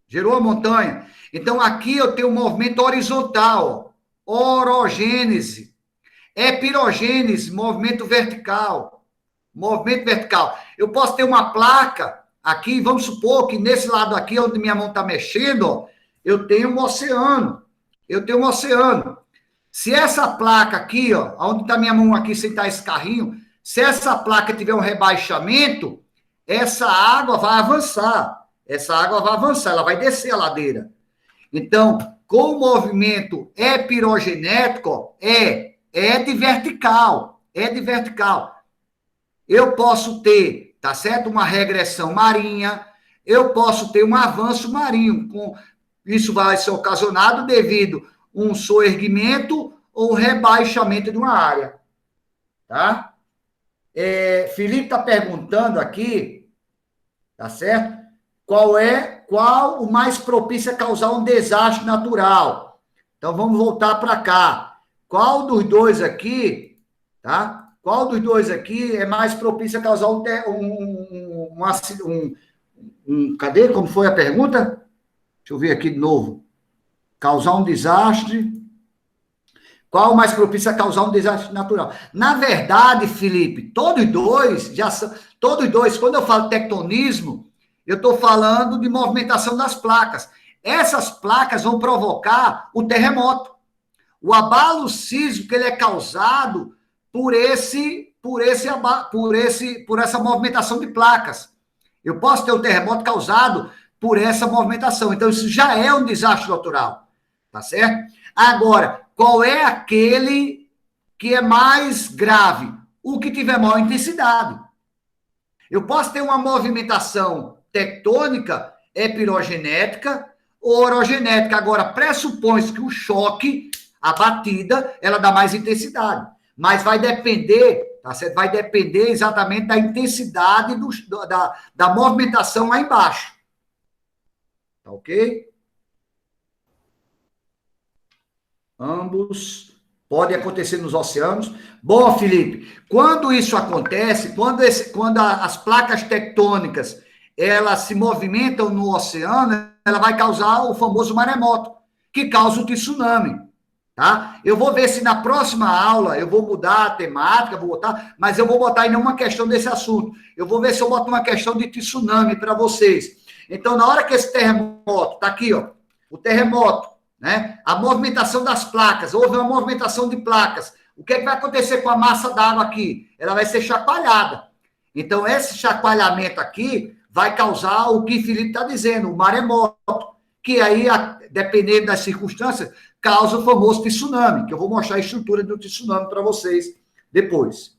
gerou a montanha. Então, aqui eu tenho um movimento horizontal, orogênese. Epirogênese, movimento vertical. Eu posso ter uma placa aqui, vamos supor que nesse lado aqui, onde minha mão está mexendo, ó, eu tenho um oceano. Se essa placa aqui, ó, onde está minha mão aqui, sentar esse carrinho, se essa placa tiver um rebaixamento, essa água vai avançar, ela vai descer a ladeira. Então, com o movimento epirogenético, é de vertical. Eu posso ter, tá certo? Uma regressão marinha, eu posso ter um avanço marinho. Isso vai ser ocasionado devido a um soerguimento ou rebaixamento de uma área. Tá? Felipe está perguntando aqui, tá certo? Qual o mais propício a causar um desastre natural? Então, vamos voltar para cá. Qual dos dois aqui, tá? Qual dos dois aqui é mais propício a causar cadê? Como foi a pergunta? Deixa eu ver aqui de novo. Causar um desastre. Qual o mais propício a causar um desastre natural? Na verdade, Felipe, todos dois, quando eu falo tectonismo, eu estou falando de movimentação das placas. Essas placas vão provocar o terremoto. O abalo sísmico ele é causado por essa movimentação de placas. Eu posso ter um terremoto causado por essa movimentação. Então, isso já é um desastre natural. Tá certo? Agora, qual é aquele que é mais grave? O que tiver maior intensidade. Eu posso ter uma movimentação tectônica, epirogenética ou orogenética. Agora, pressupõe-se que o choque A batida, ela dá mais intensidade. Mas vai depender, tá certo? Vai depender exatamente da intensidade da movimentação lá embaixo. Tá ok? Ambos podem acontecer nos oceanos. Bom, Felipe, quando isso acontece, quando as placas tectônicas elas se movimentam no oceano, ela vai causar o famoso maremoto, que causa o tsunami. Tá? Eu vou ver se na próxima aula eu vou mudar a temática, vou botar, mas eu vou botar em nenhuma questão desse assunto. Eu vou ver se eu boto uma questão de tsunami para vocês. Então, na hora que esse terremoto, tá aqui, ó, o terremoto, né? A movimentação das placas, houve uma movimentação de placas. O que, é que vai acontecer com a massa d'água aqui? Ela vai ser chacoalhada. Então, esse chacoalhamento aqui vai causar o que o Felipe está dizendo, o maremoto, que aí, dependendo das circunstâncias, causa o famoso tsunami, que eu vou mostrar a estrutura do tsunami para vocês depois.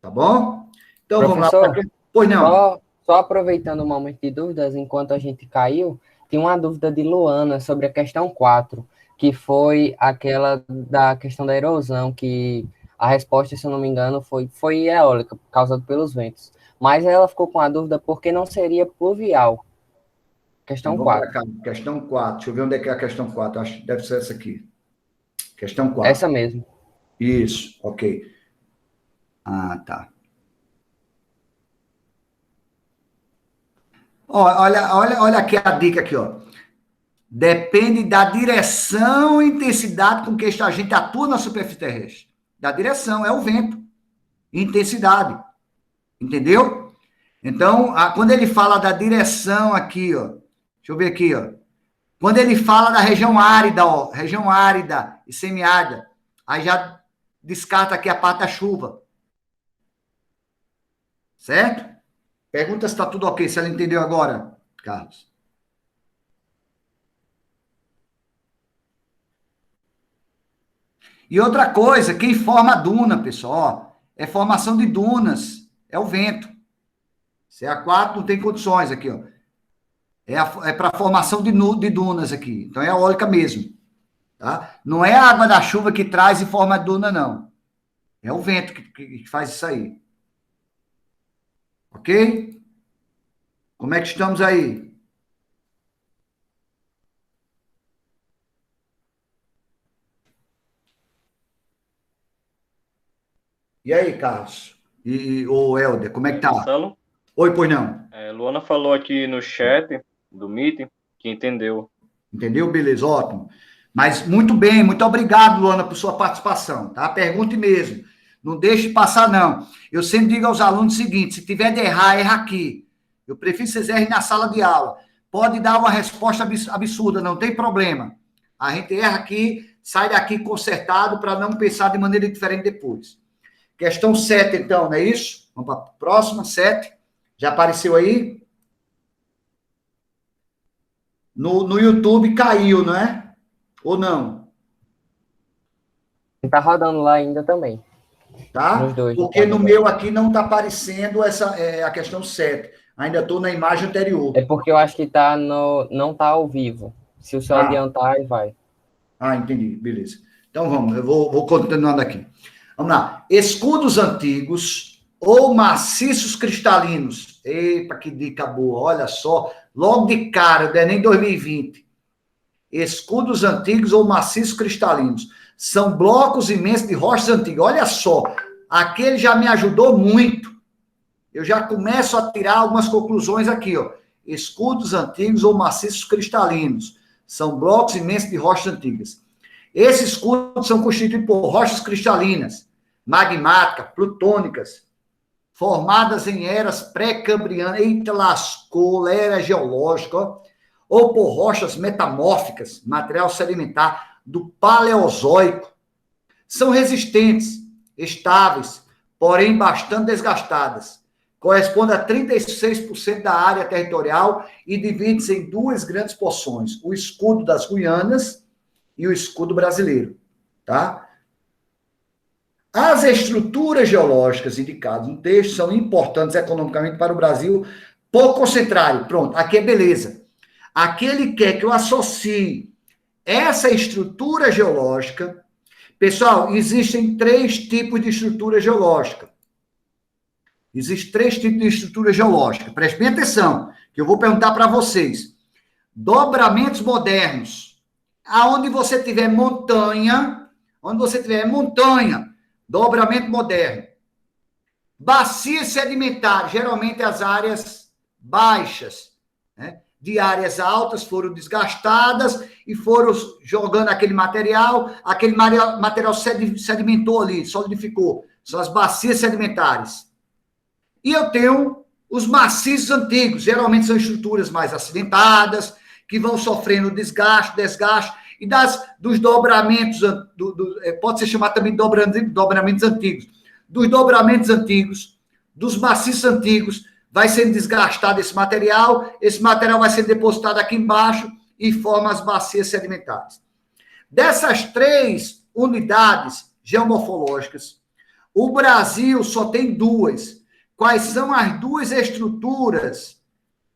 Tá bom? Então, Professor, vamos lá. Pois não. Só aproveitando o momento de dúvidas, enquanto a gente caiu, tem uma dúvida de Luana sobre a questão 4, que foi aquela da questão da erosão, que a resposta, se eu não me engano, foi eólica, causada pelos ventos. Mas ela ficou com a dúvida por que não seria pluvial. Questão 4. Questão 4. Deixa eu ver onde é que é a questão 4. Acho que deve ser essa aqui. Questão 4. Essa mesmo. Isso, ok. Ah, tá. Olha aqui a dica aqui, ó. Depende da direção e intensidade com que a gente atua na superfície terrestre. Da direção, é o vento. Intensidade. Entendeu? Então, quando ele fala da direção aqui, ó. Deixa eu ver aqui, ó. Quando ele fala da região árida, ó. Região árida e semiárida. Aí já descarta aqui a parte da chuva. Certo? Pergunta se está tudo ok, se ela entendeu agora, Carlos. E outra coisa, quem forma a duna, pessoal, ó, é formação de dunas, é o vento. Se é a 4, não tem condições aqui, ó. É para formação de dunas aqui. Então é eólica mesmo. Tá? Não é a água da chuva que traz e forma a duna, não. É o vento que faz isso aí. Ok? Como é que estamos aí? E aí, Carlos? E o Helder, como é que tá? Marcelo? Oi, pois não. Luana falou aqui no chat do Meeting que entendeu. Entendeu? Beleza, ótimo. Mas muito bem, muito obrigado, Luana, por sua participação, tá? Pergunte mesmo. Não deixe passar, não. Eu sempre digo aos alunos o seguinte, se tiver de errar, erra aqui. Eu prefiro que vocês errem na sala de aula. Pode dar uma resposta absurda, não tem problema. A gente erra aqui, sai daqui consertado para não pensar de maneira diferente depois. Questão 7, então, não é isso? Vamos para a próxima, 7. Já apareceu aí? No YouTube caiu, não é? Ou não? Tá rodando lá ainda também. Tá? Nos dois, porque no meu aqui não está aparecendo a questão 7. Ainda estou na imagem anterior. É porque eu acho que não tá ao vivo. Se o senhor adiantar, aí vai. Entendi. Beleza. Então vamos, eu vou continuando aqui. Vamos lá. Escudos antigos ou maciços cristalinos. Eita, que dica boa. Olha só. Logo de cara, do Enem 2020. Escudos antigos ou maciços cristalinos. São blocos imensos de rochas antigas. Olha só. Aquele já me ajudou muito. Eu já começo a tirar algumas conclusões aqui, ó. Escudos antigos ou maciços cristalinos. São blocos imensos de rochas antigas. Esses escudos são constituídos por rochas cristalinas, magmáticas, plutônicas, formadas em eras pré-cambrianas, eita lascou, era geológica, ó, ou por rochas metamórficas, material sedimentar do Paleozoico. São resistentes, estáveis, porém bastante desgastadas. Corresponde a 36% da área territorial e divide-se em duas grandes porções, o escudo das Guianas e o escudo brasileiro, tá? As estruturas geológicas indicadas no texto são importantes economicamente para o Brasil, por concentrarem. Pronto, aqui é beleza. Aqui ele quer que eu associe essa estrutura geológica, pessoal, existem 3 tipos de estrutura geológica. Existem 3 tipos de estrutura geológica. Prestem bem atenção, que eu vou perguntar para vocês. Dobramentos modernos. Aonde você tiver montanha, dobramento moderno. Bacias sedimentares, geralmente as áreas baixas, né? De áreas altas foram desgastadas e foram jogando aquele material sedimentou ali, solidificou. São as bacias sedimentares. E eu tenho os maciços antigos, geralmente são estruturas mais acidentadas, que vão sofrendo desgaste, e dos dobramentos, pode ser chamado também de dobramentos antigos. Dos dobramentos antigos, dos maciços antigos, vai sendo desgastado esse material vai ser depositado aqui embaixo e forma as bacias sedimentares. Dessas 3 unidades geomorfológicas, o Brasil só tem 2. Quais são as 2 estruturas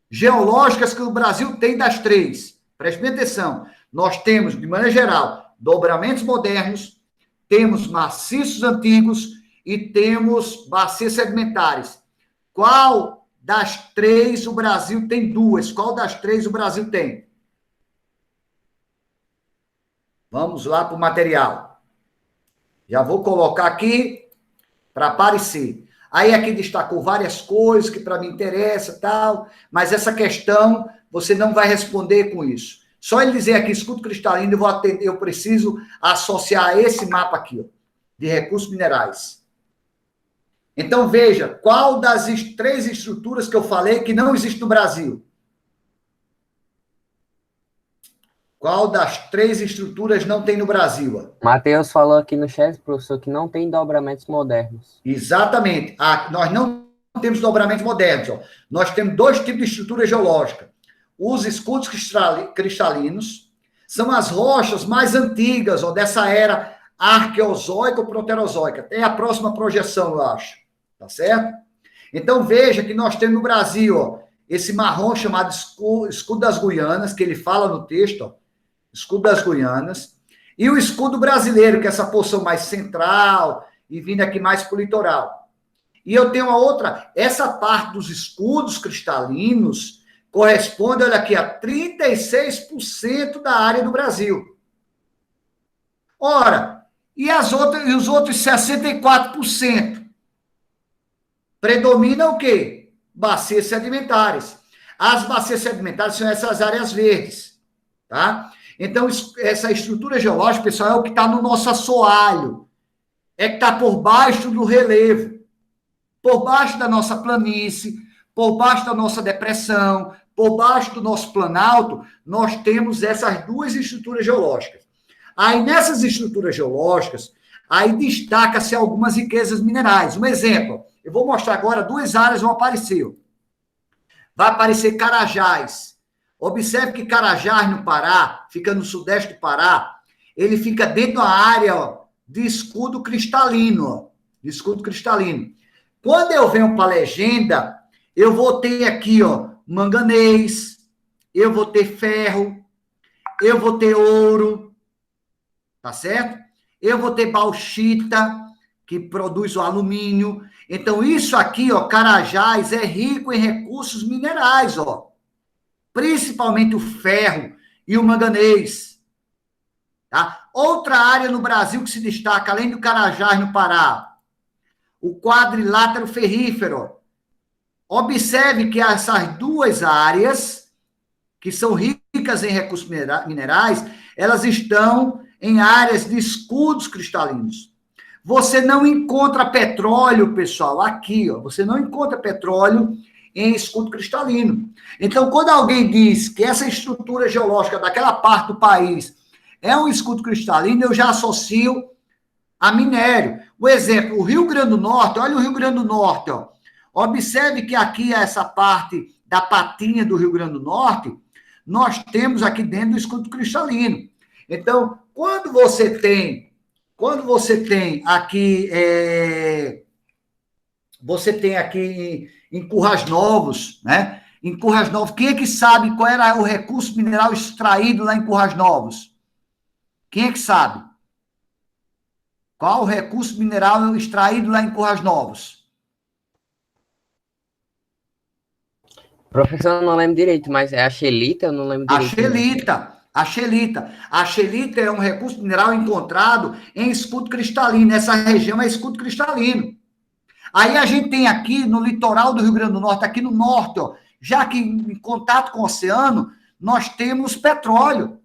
geológicas que o Brasil tem das 3? Preste bem atenção. Nós temos, de maneira geral, dobramentos modernos, temos maciços antigos e temos bacias sedimentares. Qual das 3 o Brasil tem 2? Qual das 3 o Brasil tem? Vamos lá para o material. Já vou colocar aqui para aparecer. Aí aqui destacou várias coisas que para mim interessa, tal, mas essa questão você não vai responder com isso. Só ele dizer aqui, escudo cristalino, eu preciso associar esse mapa aqui, ó, de recursos minerais. Então, veja, qual das 3 estruturas que eu falei que não existe no Brasil? Qual das 3 estruturas não tem no Brasil? Matheus falou aqui no chat, professor, que não tem dobramentos modernos. Exatamente. Nós não temos dobramentos modernos. Ó. Nós temos 2 tipos de estrutura geológica. Os escudos cristalinos são as rochas mais antigas, ó, dessa era arqueozoica ou proterozoica. Tem a próxima projeção, eu acho. Tá certo? Então, veja que nós temos no Brasil, ó, esse marrom chamado escudo das Guianas, que ele fala no texto, ó, escudo das Guianas, e o escudo brasileiro, que é essa porção mais central e vindo aqui mais para o litoral. E eu tenho uma outra, essa parte dos escudos cristalinos corresponde, olha aqui, a 36% da área do Brasil. Ora, e os outros 64%? Predomina o quê? Bacias sedimentares. As bacias sedimentares são essas áreas verdes, tá? Então, essa estrutura geológica, pessoal, é o que está no nosso assoalho. É que está por baixo do relevo, por baixo da nossa planície, por baixo da nossa depressão, por baixo do nosso planalto, nós temos essas 2 estruturas geológicas. Aí, nessas estruturas geológicas, aí destaca-se algumas riquezas minerais. Um exemplo, eu vou mostrar agora 2 áreas vão aparecer. Vai aparecer Carajás. Observe que Carajás, no Pará, fica no sudeste do Pará, ele fica dentro da área, ó, de escudo cristalino. Ó, de escudo cristalino. Quando eu venho para a legenda, eu vou ter aqui, ó, manganês, eu vou ter ferro, eu vou ter ouro, tá certo? Eu vou ter bauxita, que produz o alumínio. Então, isso aqui, ó, Carajás, é rico em recursos minerais, ó. Principalmente o ferro e o manganês. Tá? Outra área no Brasil que se destaca, além do Carajás no Pará, o quadrilátero ferrífero. Observe que essas 2 áreas, que são ricas em recursos minerais, elas estão em áreas de escudos cristalinos. Você não encontra petróleo, pessoal, aqui, ó. Você não encontra petróleo em escudo cristalino. Então, quando alguém diz que essa estrutura geológica daquela parte do país é um escudo cristalino, eu já associo a minério. O exemplo, o Rio Grande do Norte, olha o Rio Grande do Norte, ó. Observe que aqui, essa parte da patinha do Rio Grande do Norte, nós temos aqui dentro do escudo cristalino. Então, quando você tem aqui, você tem aqui em Currais Novos, né? Em Currais Novos, quem é que sabe qual era o recurso mineral extraído lá em Currais Novos? Quem é que sabe? Qual o recurso mineral extraído lá em Currais Novos? Professor, eu não lembro direito, mas é a xelita, eu não lembro A direito. xelita. A xelita. A xelita é um recurso mineral encontrado em escudo cristalino. Essa região é escudo cristalino. Aí a gente tem aqui no litoral do Rio Grande do Norte, aqui no norte, ó, já que em contato com o oceano, nós temos petróleo.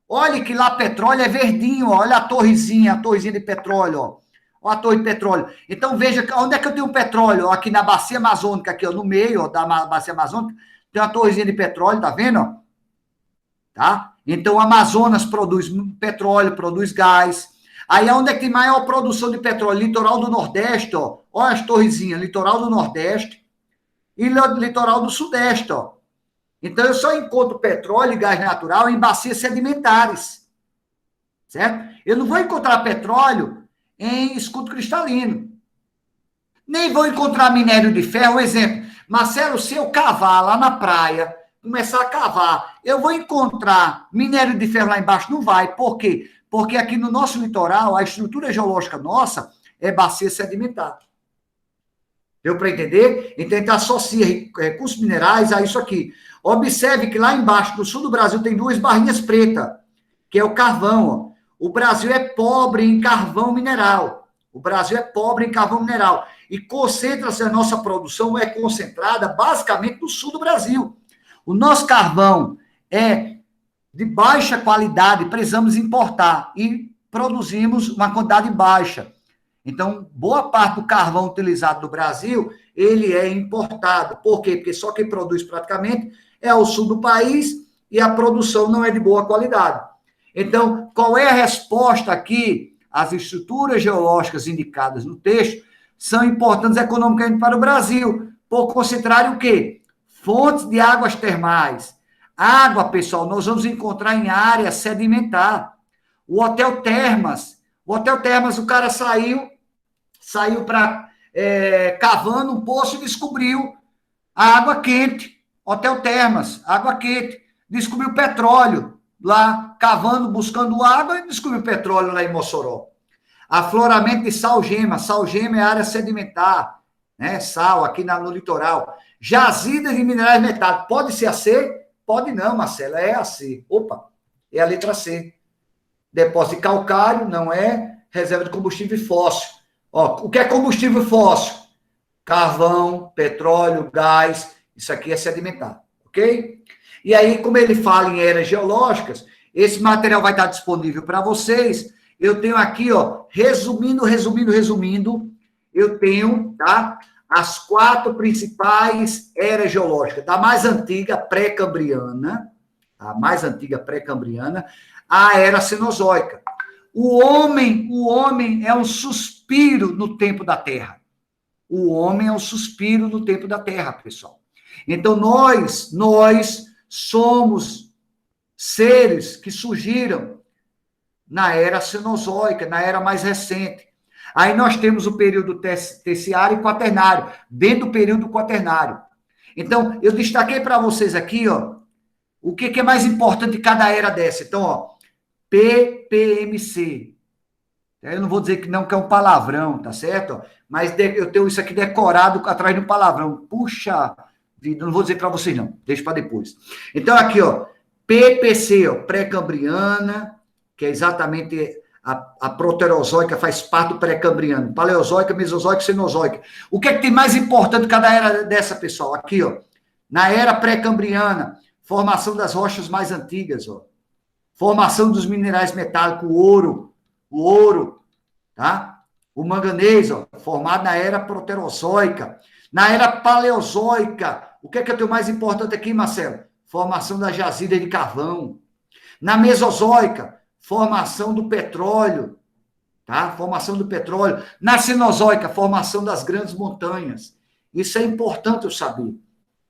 Olha que lá petróleo é verdinho, ó, olha a torrezinha de petróleo, ó. Olha a torre de petróleo. Então veja onde é que eu tenho petróleo, ó, aqui na bacia amazônica, aqui ó, no meio ó, da bacia amazônica, tem uma torrezinha de petróleo, tá vendo? Ó? Tá? Então o Amazonas produz petróleo, produz gás. Aí onde é que tem maior produção de petróleo? Litoral do Nordeste, ó. Olha as torrezinhas, litoral do Nordeste e litoral do Sudeste, ó. Então, eu só encontro petróleo e gás natural em bacias sedimentares, certo? Eu não vou encontrar petróleo em escudo cristalino. Nem vou encontrar minério de ferro. Um exemplo, Marcelo, se eu cavar lá na praia, começar a cavar, eu vou encontrar minério de ferro lá embaixo? Não vai. Por quê? Porque aqui no nosso litoral, a estrutura geológica nossa é bacia sedimentar. Deu para entender? Então, a gente associa recursos minerais a isso aqui. Observe que lá embaixo, no sul do Brasil, tem duas barrinhas pretas, que é o carvão. Ó. O Brasil é pobre em carvão mineral. O Brasil é pobre em carvão mineral. E concentra-se a nossa produção, é concentrada basicamente no sul do Brasil. O nosso carvão é de baixa qualidade, precisamos importar e produzimos uma quantidade baixa. Então, boa parte do carvão utilizado no Brasil, ele é importado. Por quê? Porque só quem produz praticamente é o sul do país e a produção não é de boa qualidade. Então, qual é a resposta aqui? As estruturas geológicas indicadas no texto são importantes economicamente para o Brasil, por concentrarem o quê? Fontes de águas termais. Água, pessoal, nós vamos encontrar em área sedimentar. O Hotel Termas. O Hotel Termas, o cara saiu para cavando um poço e descobriu a água quente. Hotel Termas, água quente. Descobriu petróleo lá, cavando, buscando água e descobriu petróleo lá em Mossoró. Afloramento de salgema. Salgema é área sedimentar, né? Sal aqui no litoral. Jazidas de minerais metálicos. Pode ser a C? Pode não, Marcela, é a C. Opa, é a letra C. Depósito de calcário, não é reserva de combustível fóssil. Ó, o que é combustível fóssil? Carvão, petróleo, gás, isso aqui é sedimentar, ok? E aí, como ele fala em eras geológicas, esse material vai estar disponível para vocês. Eu tenho aqui, ó, resumindo, eu tenho, tá? As 4 principais eras geológicas, da mais antiga, pré-cambriana, a era cenozoica. O homem é um suspiro no tempo da Terra. O homem é um suspiro no tempo da Terra, pessoal. Então, nós somos seres que surgiram na era cenozoica, na era mais recente. Aí nós temos o período terciário e quaternário, dentro do período quaternário. Então, eu destaquei para vocês aqui, ó, o que é mais importante de cada era dessa. Então, ó, PPMC. Eu não vou dizer que não, que é um palavrão, tá certo? Mas eu tenho isso aqui decorado atrás de um palavrão. Puxa vida, não vou dizer para vocês não, deixa para depois. Então, aqui, ó, PPC, ó, pré-cambriana, que é exatamente a proterozoica, faz parte do pré-cambriano. Paleozoica, mesozoica, cenozoica. O que é que tem mais importante cada era dessa, pessoal? Aqui, ó, na era pré-cambriana, formação das rochas mais antigas, ó. Formação dos minerais metálicos, o ouro, tá? O manganês, ó, formado na era proterozoica. Na era paleozoica, o que é que eu tenho mais importante aqui, Marcelo? Formação da jazida de carvão. Na mesozoica, formação do petróleo, tá? Formação do petróleo. Na cenozoica, formação das grandes montanhas. Isso é importante eu saber.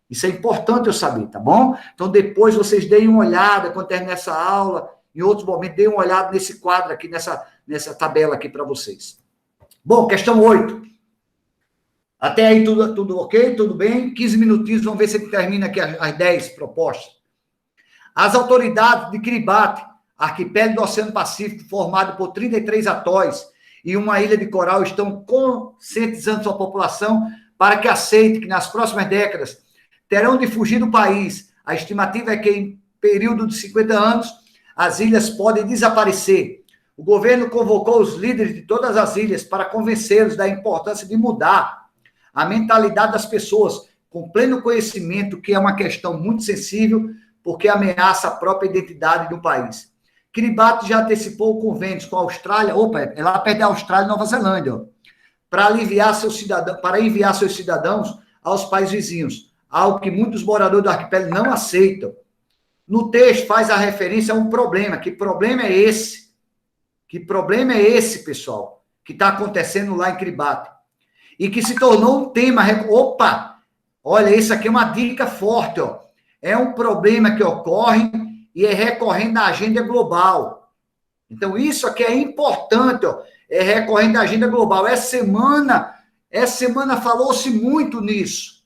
Isso é importante eu saber, tá bom? Então, depois vocês deem uma olhada, quando terminar essa aula, em outros momentos, deem uma olhada nesse quadro aqui, nessa tabela aqui para vocês. Bom, questão 8. Até aí tudo ok? Tudo bem? 15 minutinhos, vamos ver se ele termina aqui as 10 propostas. As autoridades de Kiribati arquipélago do Oceano Pacífico, formado por 33 atóis e uma ilha de coral, estão conscientizando sua população para que aceite que nas próximas décadas terão de fugir do país. A estimativa é que em período de 50 anos as ilhas podem desaparecer. O governo convocou os líderes de todas as ilhas para convencê-los da importância de mudar a mentalidade das pessoas, com pleno conhecimento que é uma questão muito sensível, porque ameaça a própria identidade do país. Kiribati já antecipou convênios com a Austrália, é lá perto da Austrália e Nova Zelândia, para enviar seus cidadãos aos países vizinhos, algo que muitos moradores do arquipélago não aceitam. No texto faz a referência a um problema. Que problema é esse? Que problema é esse, pessoal, que está acontecendo lá em Kiribati? E que se tornou um tema... Opa! Olha, isso aqui é uma dica forte, ó. É um problema que ocorre e é recorrente na agenda global. Então, isso aqui é importante, ó. É recorrente na agenda global. Essa semana falou-se muito nisso.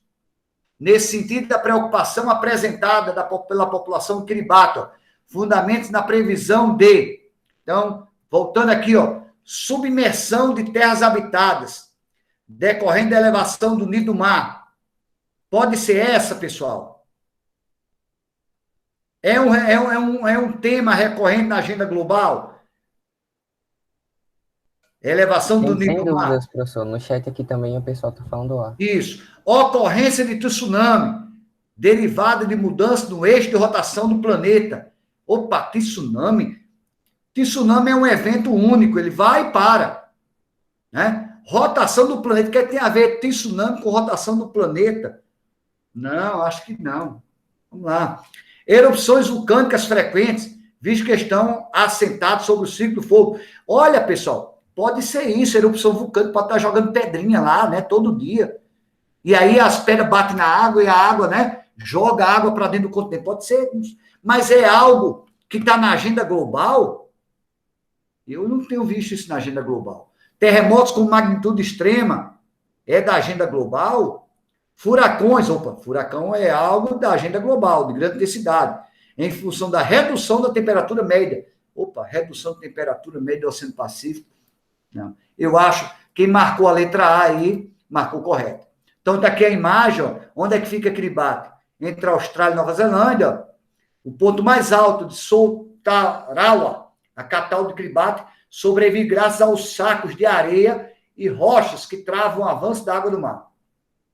Nesse sentido da preocupação apresentada pela população de Kiribati, ó. Fundamentos na previsão de... Então, voltando aqui, ó. Submersão de terras habitadas, decorrente da elevação do nível do mar. Pode ser essa, pessoal. É um tema recorrente na agenda global? Elevação do nível do mar. Sem dúvidas, professor. No chat aqui também o pessoal está falando lá. Isso. Ocorrência de tsunami, derivada de mudança no eixo de rotação do planeta. Opa, tsunami. Tsunami é um evento único, ele vai e para. Né? Rotação do planeta, o que tem a ver tsunami com rotação do planeta? Não, acho que não. Vamos lá. Erupções vulcânicas frequentes, visto que estão assentados sobre o ciclo do fogo. Olha, pessoal, pode ser isso, erupção vulcânica, pode estar jogando pedrinha lá, né, todo dia. E aí as pedras batem na água e a água, né, joga a água para dentro do continente. Pode ser, mas é algo que está na agenda global? Eu não tenho visto isso na agenda global. Terremotos com magnitude extrema é da agenda global? Furacões, furacão é algo da agenda global, de grande intensidade, em função da redução da temperatura média. Redução da temperatura média do Oceano Pacífico. Não. Eu acho que quem marcou a letra A aí, marcou correto. Então, está aqui a imagem, ó, onde é que fica Kiribati? Entre a Austrália e Nova Zelândia, ó, o ponto mais alto de Soltarawa, a capital de Kiribati, sobrevive graças aos sacos de areia e rochas que travam o avanço da água do mar.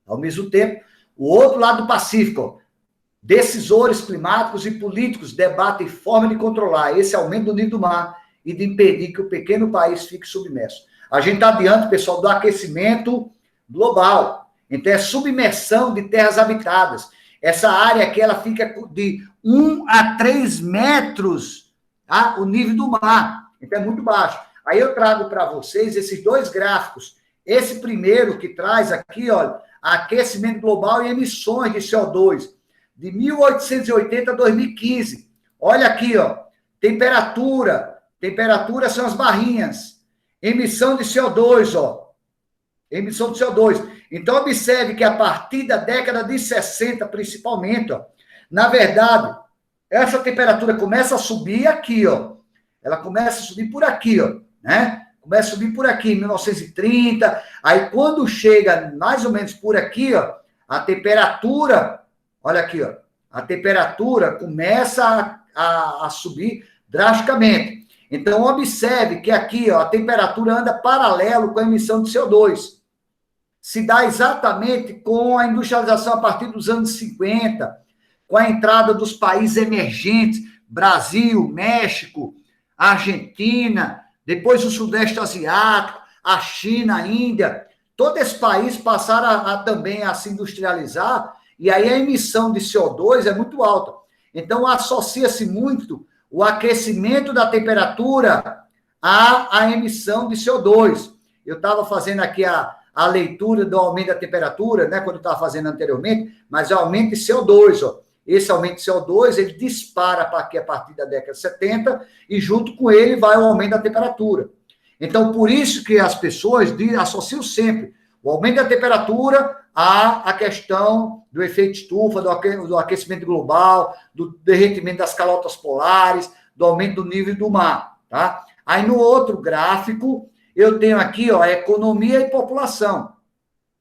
Ao mesmo tempo, o outro lado do Pacífico, ó, decisores climáticos e políticos debatem forma de controlar esse aumento do nível do mar e de impedir que o pequeno país fique submerso. A gente está diante, pessoal, do aquecimento global. Então, é submersão de terras habitadas. Essa área aqui, ela fica de 1 a 3 metros, tá? O nível do mar. Então, é muito baixo. Aí eu trago para vocês esses dois gráficos. Esse primeiro que traz aqui, olha, aquecimento global e emissões de CO2, de 1880 a 2015. Olha aqui, ó, temperatura são as barrinhas, emissão de CO2, ó, emissão de CO2. Então, observe que a partir da década de 60, principalmente, ó, na verdade, essa temperatura começa a subir aqui, ó, ela começa a subir por aqui, ó, né? Começa a subir por aqui, em 1930. Aí, quando chega mais ou menos por aqui, ó, a temperatura, olha aqui, ó, a temperatura começa a subir drasticamente. Então, observe que aqui, ó, a temperatura anda paralelo com a emissão de CO2. Se dá exatamente com a industrialização a partir dos anos 50, com a entrada dos países emergentes, Brasil, México, Argentina, depois o Sudeste Asiático, a China, a Índia, todo esse país passaram também a se industrializar, e aí a emissão de CO2 é muito alta. Então, associa-se muito o aquecimento da temperatura à emissão de CO2. Eu estava fazendo aqui a leitura do aumento da temperatura, né, quando eu estava fazendo anteriormente, mas é o aumento de CO2, ó. Esse aumento de CO2, ele dispara para aqui a partir da década de 70 e junto com ele vai o aumento da temperatura. Então, por isso que as pessoas associam sempre o aumento da temperatura à questão do efeito estufa, do aquecimento global, do derretimento das calotas polares, do aumento do nível do mar, tá? Aí no outro gráfico, eu tenho aqui, ó, economia e população.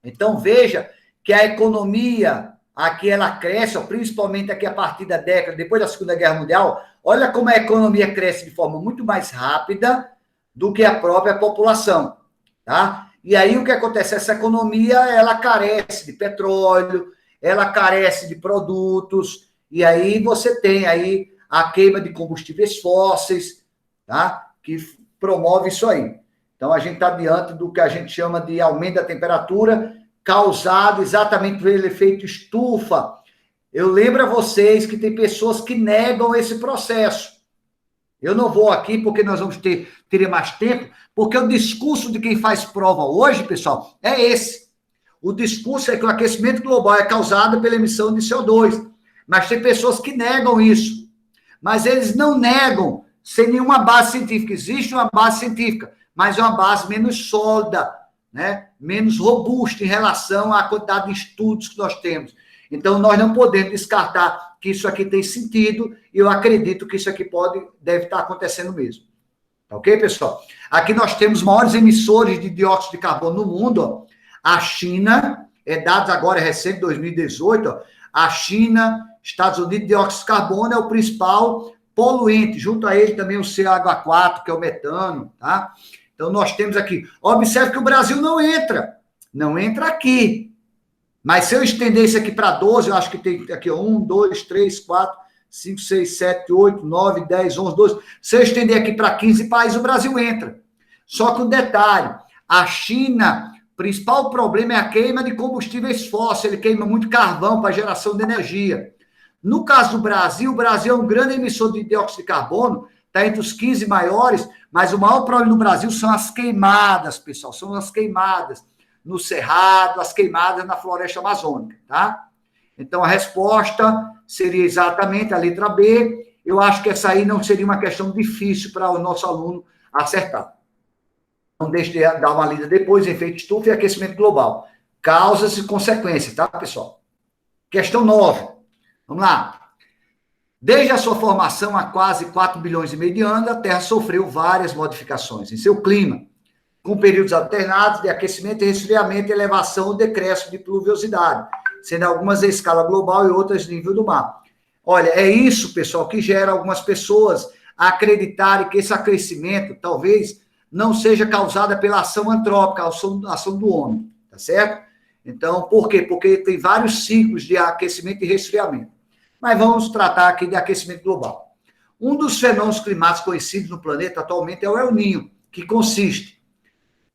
Então, veja que a economia, aqui ela cresce, ó, principalmente aqui a partir da década, depois da Segunda Guerra Mundial, olha como a economia cresce de forma muito mais rápida do que a própria população, tá? E aí o que acontece? Essa economia, ela carece de petróleo, ela carece de produtos, e aí você tem aí a queima de combustíveis fósseis, tá? Que promove isso aí. Então, a gente está diante do que a gente chama de aumento da temperatura, causado exatamente pelo efeito estufa. Eu lembro a vocês que tem pessoas que negam esse processo. Eu não vou aqui, porque nós vamos ter mais tempo, porque o discurso de quem faz prova hoje, pessoal, é esse. O discurso é que o aquecimento global é causado pela emissão de CO2. Mas tem pessoas que negam isso. Mas eles não negam sem nenhuma base científica. Existe uma base científica, mas é uma base menos sólida, né? Menos robusta em relação à quantidade de estudos que nós temos. Então, nós não podemos descartar que isso aqui tem sentido, e eu acredito que isso aqui deve estar acontecendo mesmo. Tá ok, pessoal? Aqui nós temos os maiores emissores de dióxido de carbono no mundo, ó. A China, dados agora recente, 2018, ó. A China, Estados Unidos, dióxido de carbono é o principal poluente, junto a ele também o CH4, que é o metano, tá? Então, nós temos aqui, observe que o Brasil não entra aqui. Mas se eu estender isso aqui para 12, eu acho que tem aqui 1, 2, 3, 4, 5, 6, 7, 8, 9, 10, 11, 12. Se eu estender aqui para 15 países, o Brasil entra. Só que um detalhe, a China, o principal problema é a queima de combustíveis fósseis, ele queima muito carvão para geração de energia. No caso do Brasil, o Brasil é um grande emissor de dióxido de carbono, está entre os 15 maiores, mas o maior problema no Brasil são as queimadas, pessoal, são as queimadas no Cerrado, as queimadas na floresta amazônica, tá? Então, a resposta seria exatamente a letra B. Eu acho que essa aí não seria uma questão difícil para o nosso aluno acertar. Então, deixe eu dar uma lida depois, efeito estufa e aquecimento global. Causas e consequências, tá, pessoal? Questão 9. Vamos lá. Desde a sua formação há quase 4 bilhões e meio de anos, a Terra sofreu várias modificações em seu clima, com períodos alternados de aquecimento e resfriamento e elevação ou decréscimo de pluviosidade, sendo algumas em escala global e outras no nível do mar. Olha, é isso, pessoal, que gera algumas pessoas a acreditarem que esse aquecimento talvez não seja causado pela ação antrópica, a ação do homem, tá certo? Então, por quê? Porque tem vários ciclos de aquecimento e resfriamento. Mas vamos tratar aqui de aquecimento global. Um dos fenômenos climáticos conhecidos no planeta atualmente é o El Niño, que consiste.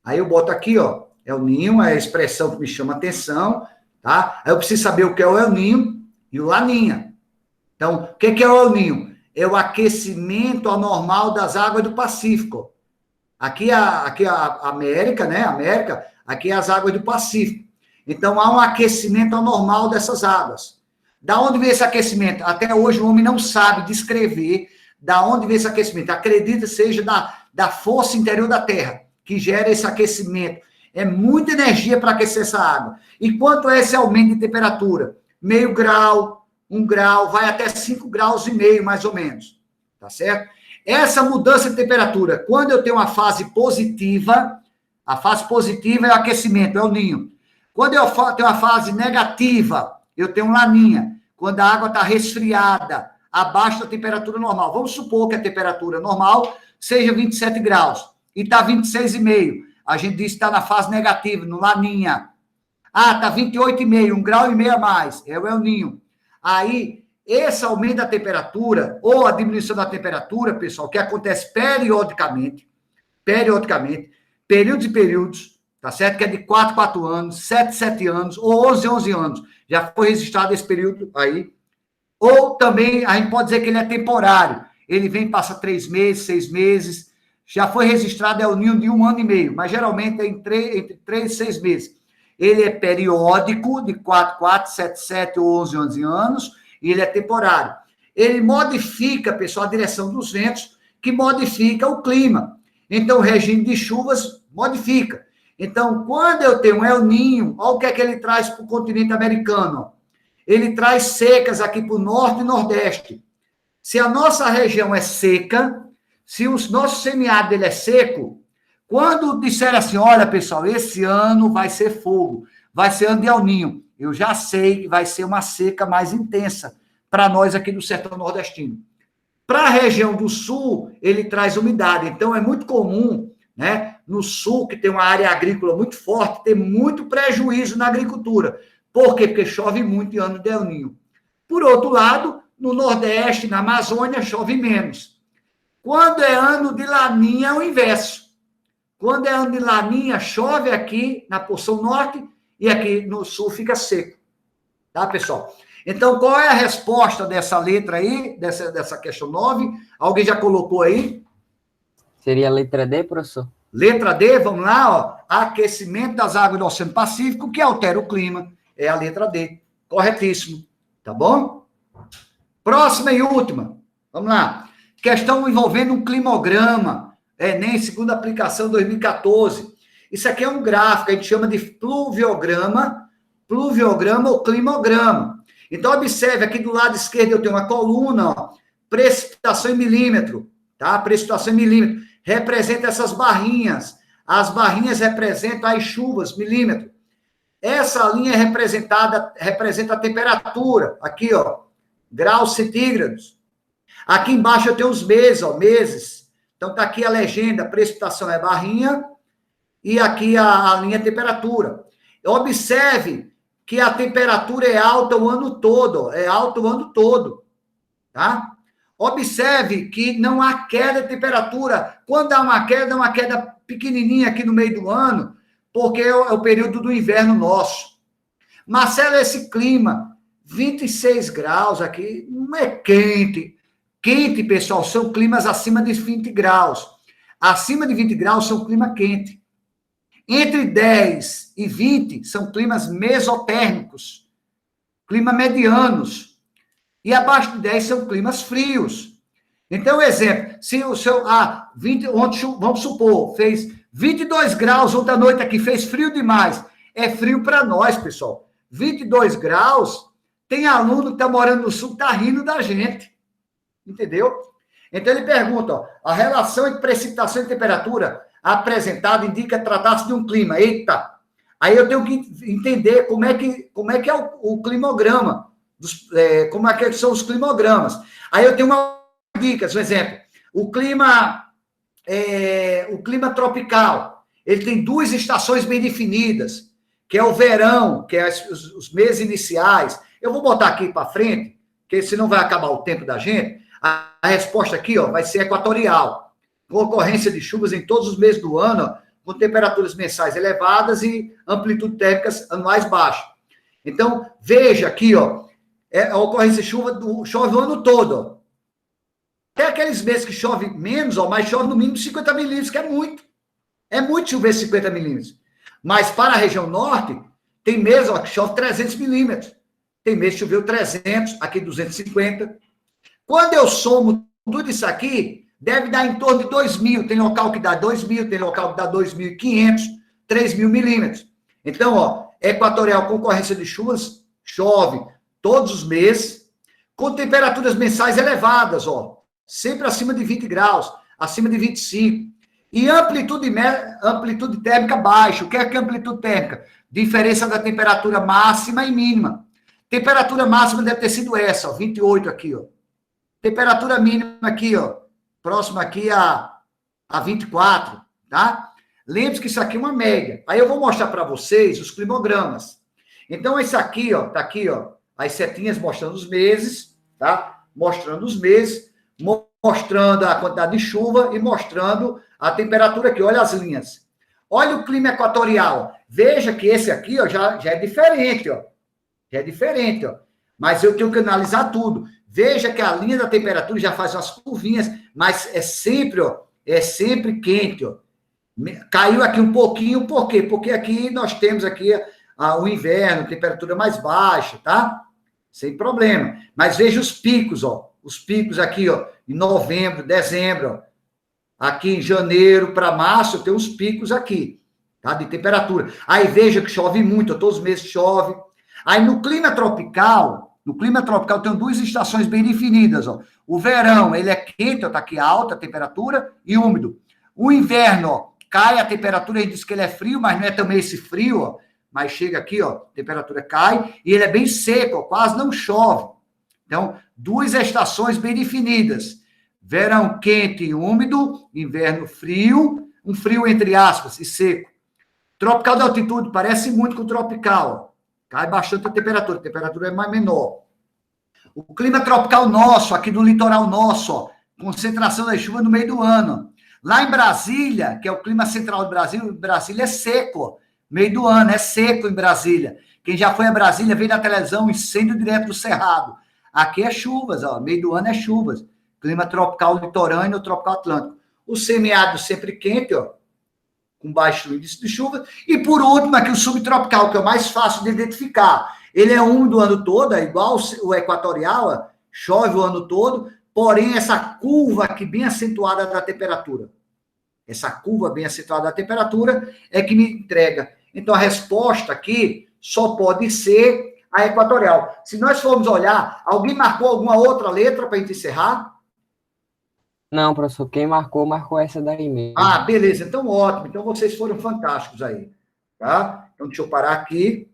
Aí eu boto aqui, ó, El Niño é a expressão que me chama a atenção, tá? Aí eu preciso saber o que é o El Niño e o Laninha. Então, o que é o El Niño? É o aquecimento anormal das águas do Pacífico. Aqui a América, né? Aqui é as águas do Pacífico. Então, há um aquecimento anormal dessas águas. Da onde vem esse aquecimento? Até hoje o homem não sabe descrever da onde vem esse aquecimento. Acredita que seja da força interior da Terra, que gera esse aquecimento. É muita energia para aquecer essa água. E quanto é esse aumento de temperatura? Meio grau, 1 grau, vai até 5,5 graus, mais ou menos. Tá certo? Essa mudança de temperatura, quando eu tenho uma fase positiva, a fase positiva é o aquecimento, é o ninho. Quando eu tenho uma fase negativa, eu tenho um laninha. Quando a água está resfriada, abaixo da temperatura normal. Vamos supor que a temperatura normal seja 27 graus. E está 26,5. A gente diz que está na fase negativa, no laninha. Ah, está 28,5, 1,5 grau a mais. É o El Niño. Aí, esse aumento da temperatura, ou a diminuição da temperatura, pessoal, que acontece periodicamente, períodos e períodos, tá certo? Que é de 4 em 4 anos, 7 em 7 anos, ou 11 em 11 anos. Já foi registrado esse período aí. Ou também, a gente pode dizer que ele é temporário. Ele vem, passa 3 meses, 6 meses. Já foi registrado El Niño de 1 ano e meio, mas geralmente é entre 3 e 6 meses. Ele é periódico, de 4 em 4, 7 em 7 ou 11 em 11 anos, e ele é temporário. Ele modifica, pessoal, a direção dos ventos, que modifica o clima. Então, o regime de chuvas modifica. Então, quando eu tenho um El Niño, olha o que é que ele traz para o continente americano. Ele traz secas aqui para o norte e nordeste. Se a nossa região é seca, se o nosso semiárido ele é seco, quando disser assim, olha, pessoal, esse ano vai ser fogo, vai ser ano de El Ninho, eu já sei que vai ser uma seca mais intensa para nós aqui do sertão nordestino. Para a região do sul, ele traz umidade. Então, é muito comum, né, no sul, que tem uma área agrícola muito forte, ter muito prejuízo na agricultura. Por quê? Porque chove muito em ano de El Ninho. Por outro lado, no Nordeste, na Amazônia, chove menos. Quando é ano de Laninha, é o inverso. Quando é ano de Laninha, chove aqui na porção norte e aqui no sul fica seco. Tá, pessoal? Então, qual é a resposta dessa letra aí, dessa questão 9? Alguém já colocou aí? Seria a letra D, professor? Letra D, vamos lá, ó. Aquecimento das águas do Oceano Pacífico, que altera o clima. É a letra D. Corretíssimo. Tá bom? Próxima e última. Vamos lá. Questão envolvendo um climograma. Enem, segunda aplicação, 2014. Isso aqui é um gráfico, a gente chama de pluviograma ou climograma. Então, observe, aqui do lado esquerdo eu tenho uma coluna, ó, precipitação em milímetro, tá? Precipitação em milímetro. Representa essas barrinhas. As barrinhas representam as chuvas, milímetro. Essa linha representa a temperatura, aqui, ó, graus centígrados. Aqui embaixo eu tenho os meses, ó, meses. Então, tá aqui a legenda, precipitação é barrinha, e aqui a linha temperatura. Observe que a temperatura é alta o ano todo, tá? Observe que não há queda de temperatura. Quando há uma queda pequenininha aqui no meio do ano, porque é o período do inverno nosso. Marcelo, esse clima, 26 graus aqui, não é quente. Quente, pessoal, são climas acima de 20 graus. Acima de 20 graus são clima quente. Entre 10 e 20 são climas mesotérmicos, clima medianos. E abaixo de 10 são climas frios. Então, exemplo, se o seu... ontem, vamos supor, fez 22 graus ontem à noite aqui, fez frio demais. É frio para nós, pessoal. 22 graus, tem aluno que está morando no sul que está rindo da gente. Entendeu? Então, ele pergunta, ó, a relação entre precipitação e temperatura apresentada indica tratar-se de um clima. Eita! Aí eu tenho que entender como é que é o climograma, como é que são os climogramas. Aí eu tenho uma dica, por exemplo, o clima tropical, ele tem duas estações bem definidas, que é o verão, que é os meses iniciais. Eu vou botar aqui para frente, porque senão vai acabar o tempo da gente. A resposta aqui, ó, vai ser equatorial, com ocorrência de chuvas em todos os meses do ano, ó, com temperaturas mensais elevadas e amplitude térmicas anuais baixas. Então, veja aqui, ó, a ocorrência de chuva chove o ano todo, ó. Até aqueles meses que chove menos, ó, mas chove no mínimo 50 milímetros, que é muito. É muito chover 50 milímetros. Mas para a região norte, tem meses, ó, que chove 300 milímetros. Tem meses que choveu 300, aqui 250. Quando eu somo tudo isso aqui, deve dar em torno de 2.000. Tem local que dá 2.000, tem local que dá 2.500, 3.000 milímetros. Então, ó, equatorial com ocorrência de chuvas, chove todos os meses, com temperaturas mensais elevadas, ó, sempre acima de 20 graus, acima de 25. E amplitude térmica baixa. O que é amplitude térmica? Diferença da temperatura máxima e mínima. Temperatura máxima deve ter sido essa, ó, 28 aqui, ó. Temperatura mínima aqui, ó, próxima aqui a 24, tá? Lembre-se que isso aqui é uma média. Aí eu vou mostrar para vocês os climogramas. Então, esse aqui, ó, tá aqui, ó, as setinhas mostrando os meses, tá? Mostrando os meses, mostrando a quantidade de chuva e mostrando a temperatura aqui. Olha as linhas. Olha o clima equatorial. Veja que esse aqui, ó, já é diferente, ó. Já é diferente, ó. Mas eu tenho que analisar tudo. Veja que a linha da temperatura já faz umas curvinhas, mas é sempre, ó, é sempre quente, ó. Caiu aqui um pouquinho, por quê? Porque aqui nós temos aqui o inverno, temperatura mais baixa, tá? Sem problema. Mas veja os picos, ó. Os picos aqui, ó, em novembro, dezembro, ó. Aqui em janeiro para março, tem uns picos aqui, tá? De temperatura. Aí veja que chove muito, ó, todos os meses chove. Aí no clima tropical, No clima tropical tem duas estações bem definidas, ó. O verão, ele é quente, ó, tá aqui alta a temperatura, e úmido. O inverno, ó, cai a temperatura, a gente diz que ele é frio, mas não é também esse frio, ó. Mas chega aqui, ó, a temperatura cai, e ele é bem seco, ó, quase não chove. Então, duas estações bem definidas. Verão quente e úmido, inverno frio, um frio entre aspas e seco. Tropical de altitude parece muito com o tropical, ó. Cai bastante a temperatura é mais menor. O clima tropical nosso, aqui no litoral nosso, ó, concentração das chuvas no meio do ano. Lá em Brasília, que é o clima central do Brasil, Brasília é seco, ó, meio do ano, é seco em Brasília. Quem já foi a Brasília, vê na televisão, incêndio direto do Cerrado. Aqui é chuvas, ó, meio do ano é chuvas. Clima tropical litorâneo ou tropical atlântico. O semiárido sempre quente, ó, com baixo índice de chuva. E, por último, aqui o subtropical, que é o mais fácil de identificar. Ele é úmido o ano todo, é igual o equatorial, ó, chove o ano todo, porém, essa curva aqui bem acentuada da temperatura. Essa curva bem acentuada da temperatura é que me entrega. Então, a resposta aqui só pode ser a equatorial. Se nós formos olhar, alguém marcou alguma outra letra para a gente encerrar? Não, professor, quem marcou essa daí mesmo. Ah, beleza, então ótimo. Então vocês foram fantásticos aí, tá? Então deixa eu parar aqui,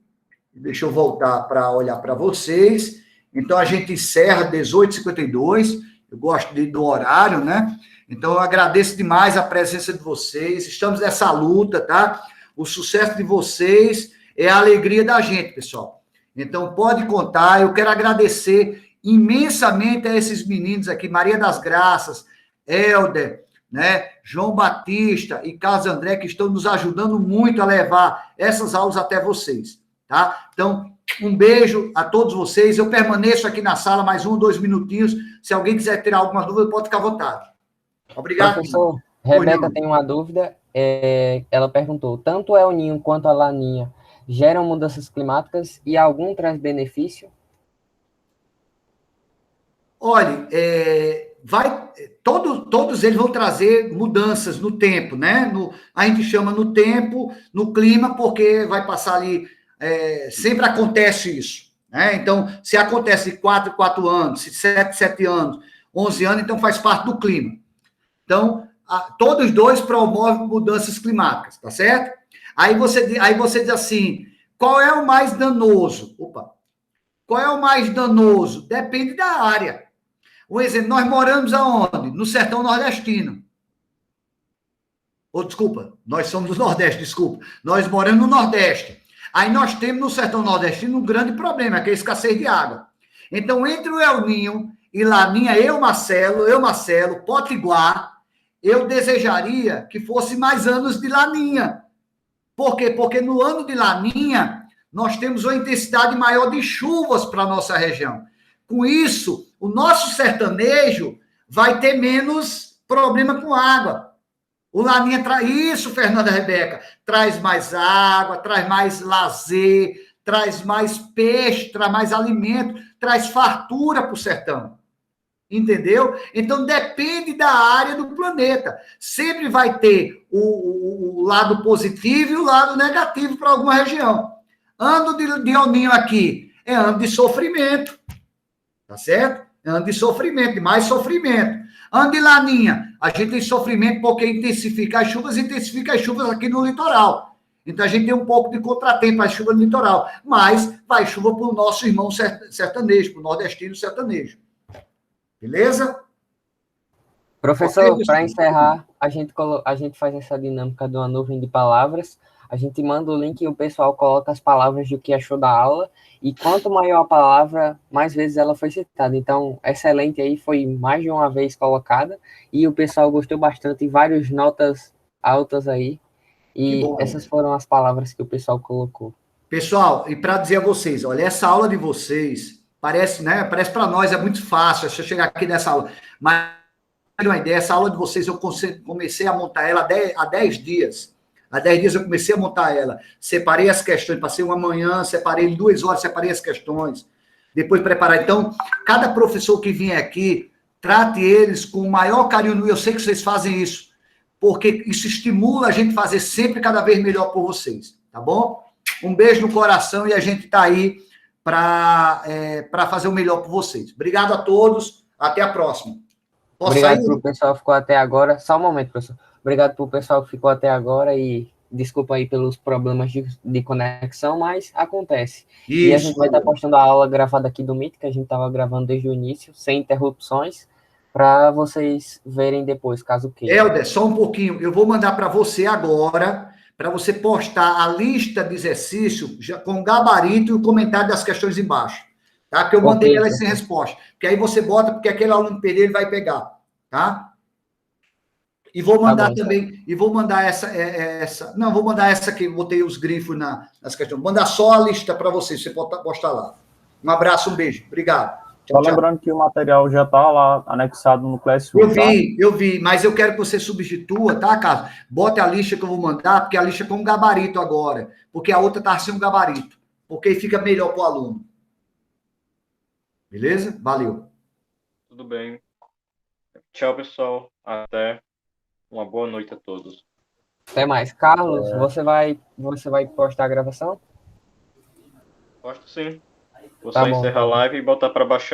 deixa eu voltar para olhar para vocês. Então a gente encerra 18h52, eu gosto do horário, né? Então eu agradeço demais a presença de vocês, estamos nessa luta, tá? O sucesso de vocês é a alegria da gente, pessoal. Então pode contar, eu quero agradecer imensamente a esses meninos aqui, Maria das Graças, Helder, né, João Batista e Carlos André, que estão nos ajudando muito a levar essas aulas até vocês, tá? Então, um beijo a todos vocês. Eu permaneço aqui na sala mais 1 ou 2 minutinhos. Se alguém quiser tirar alguma dúvida, pode ficar à vontade. Obrigado. Professor, Rebeca tem uma dúvida. Ela perguntou, tanto o El Ninho quanto a Laninha geram mudanças climáticas e algum traz benefício? Olha, todos eles vão trazer mudanças no tempo, né? A gente chama no tempo, no clima, porque vai passar ali, sempre acontece isso, né? Então, se acontece de 4 em 4 anos, se 7 anos, 11 anos, então faz parte do clima. Então, todos dois promovem mudanças climáticas, tá certo? Aí você diz assim, qual é o mais danoso? Qual é o mais danoso? Depende da área. Um exemplo, nós moramos aonde? No sertão nordestino. Desculpa, nós somos do Nordeste, desculpa. Nós moramos no Nordeste. Aí nós temos no sertão nordestino um grande problema, que é a escassez de água. Então, entre o El Ninho e Laninha, eu, Marcelo, Potiguar, eu desejaria que fosse mais anos de Laninha. Por quê? Porque no ano de Laninha, nós temos uma intensidade maior de chuvas para a nossa região. Com isso, o nosso sertanejo vai ter menos problema com água. O Laninha traz isso, Fernanda Rebeca, traz mais água, traz mais lazer, traz mais peixe, traz mais alimento, traz fartura para o sertão. Entendeu? Então, depende da área do planeta. Sempre vai ter o lado positivo e o lado negativo para alguma região. Ano de El Ninho aqui é ano de sofrimento. Tá certo? É ano de sofrimento, de mais sofrimento. Ano de Laninha, a gente tem sofrimento porque intensifica as chuvas aqui no litoral. Então, a gente tem um pouco de contratempo as chuvas no litoral. Mas vai chuva para o nosso irmão sertanejo, para o nordestino sertanejo. Beleza? Professor, para encerrar, a gente faz essa dinâmica de uma nuvem de palavras. A gente manda o link e o pessoal coloca as palavras do que achou da aula. E quanto maior a palavra, mais vezes ela foi citada. Então, excelente aí, foi mais de uma vez colocada. E o pessoal gostou bastante, várias notas altas aí. E essas foram as palavras que o pessoal colocou. Pessoal, e para dizer a vocês, olha, essa aula de vocês, parece, né? Parece para nós, é muito fácil, se eu chegar aqui nessa aula. Mas, uma ideia, essa aula de vocês, eu comecei a montar ela há 10 dias. Há 10 dias eu comecei a montar ela. Separei as questões, passei uma manhã, separei em 2 horas, separei as questões. Depois preparar. Então, cada professor que vier aqui, trate eles com o maior carinho. Eu sei que vocês fazem isso, porque isso estimula a gente a fazer sempre cada vez melhor por vocês. Tá bom? Um beijo no coração e a gente está aí para fazer o melhor por vocês. Obrigado a todos, até a próxima. Posso Obrigado sair? pro pessoal que ficou até agora. Só um momento, professor. Obrigado pro pessoal que ficou até agora e desculpa aí pelos problemas de conexão, mas acontece. E a gente Isso. vai estar postando a aula gravada aqui do Meet, que a gente estava gravando desde o início, sem interrupções, para vocês verem depois, caso queiram. Helder, só um pouquinho. Eu vou mandar para você agora, para você postar a lista de exercício com o gabarito e o comentário das questões embaixo. Tá? Porque eu mandei Ok, elas sem resposta. Porque aí você bota, porque aquele aluno perder, ele vai pegar. Tá? E vou mandar bom, também, e vou mandar essa. Não, vou mandar essa que eu botei os grifos nas questões. Vou mandar só a lista para você pode postar lá. Um abraço, um beijo. Obrigado. Só lembrando que o material já está lá anexado no Classroom, Eu vi, mas eu quero que você substitua, tá, Carlos? Bote a lista que eu vou mandar, porque a lista é com um gabarito agora, porque a outra está sem um gabarito, porque aí fica melhor para o aluno. Beleza? Valeu. Tudo bem. Tchau, pessoal. Até. Uma boa noite a todos. Até mais. Carlos, você vai postar a gravação? Posto sim. Vou Tá só bom, encerrar tá a bom. live e botar para baixar.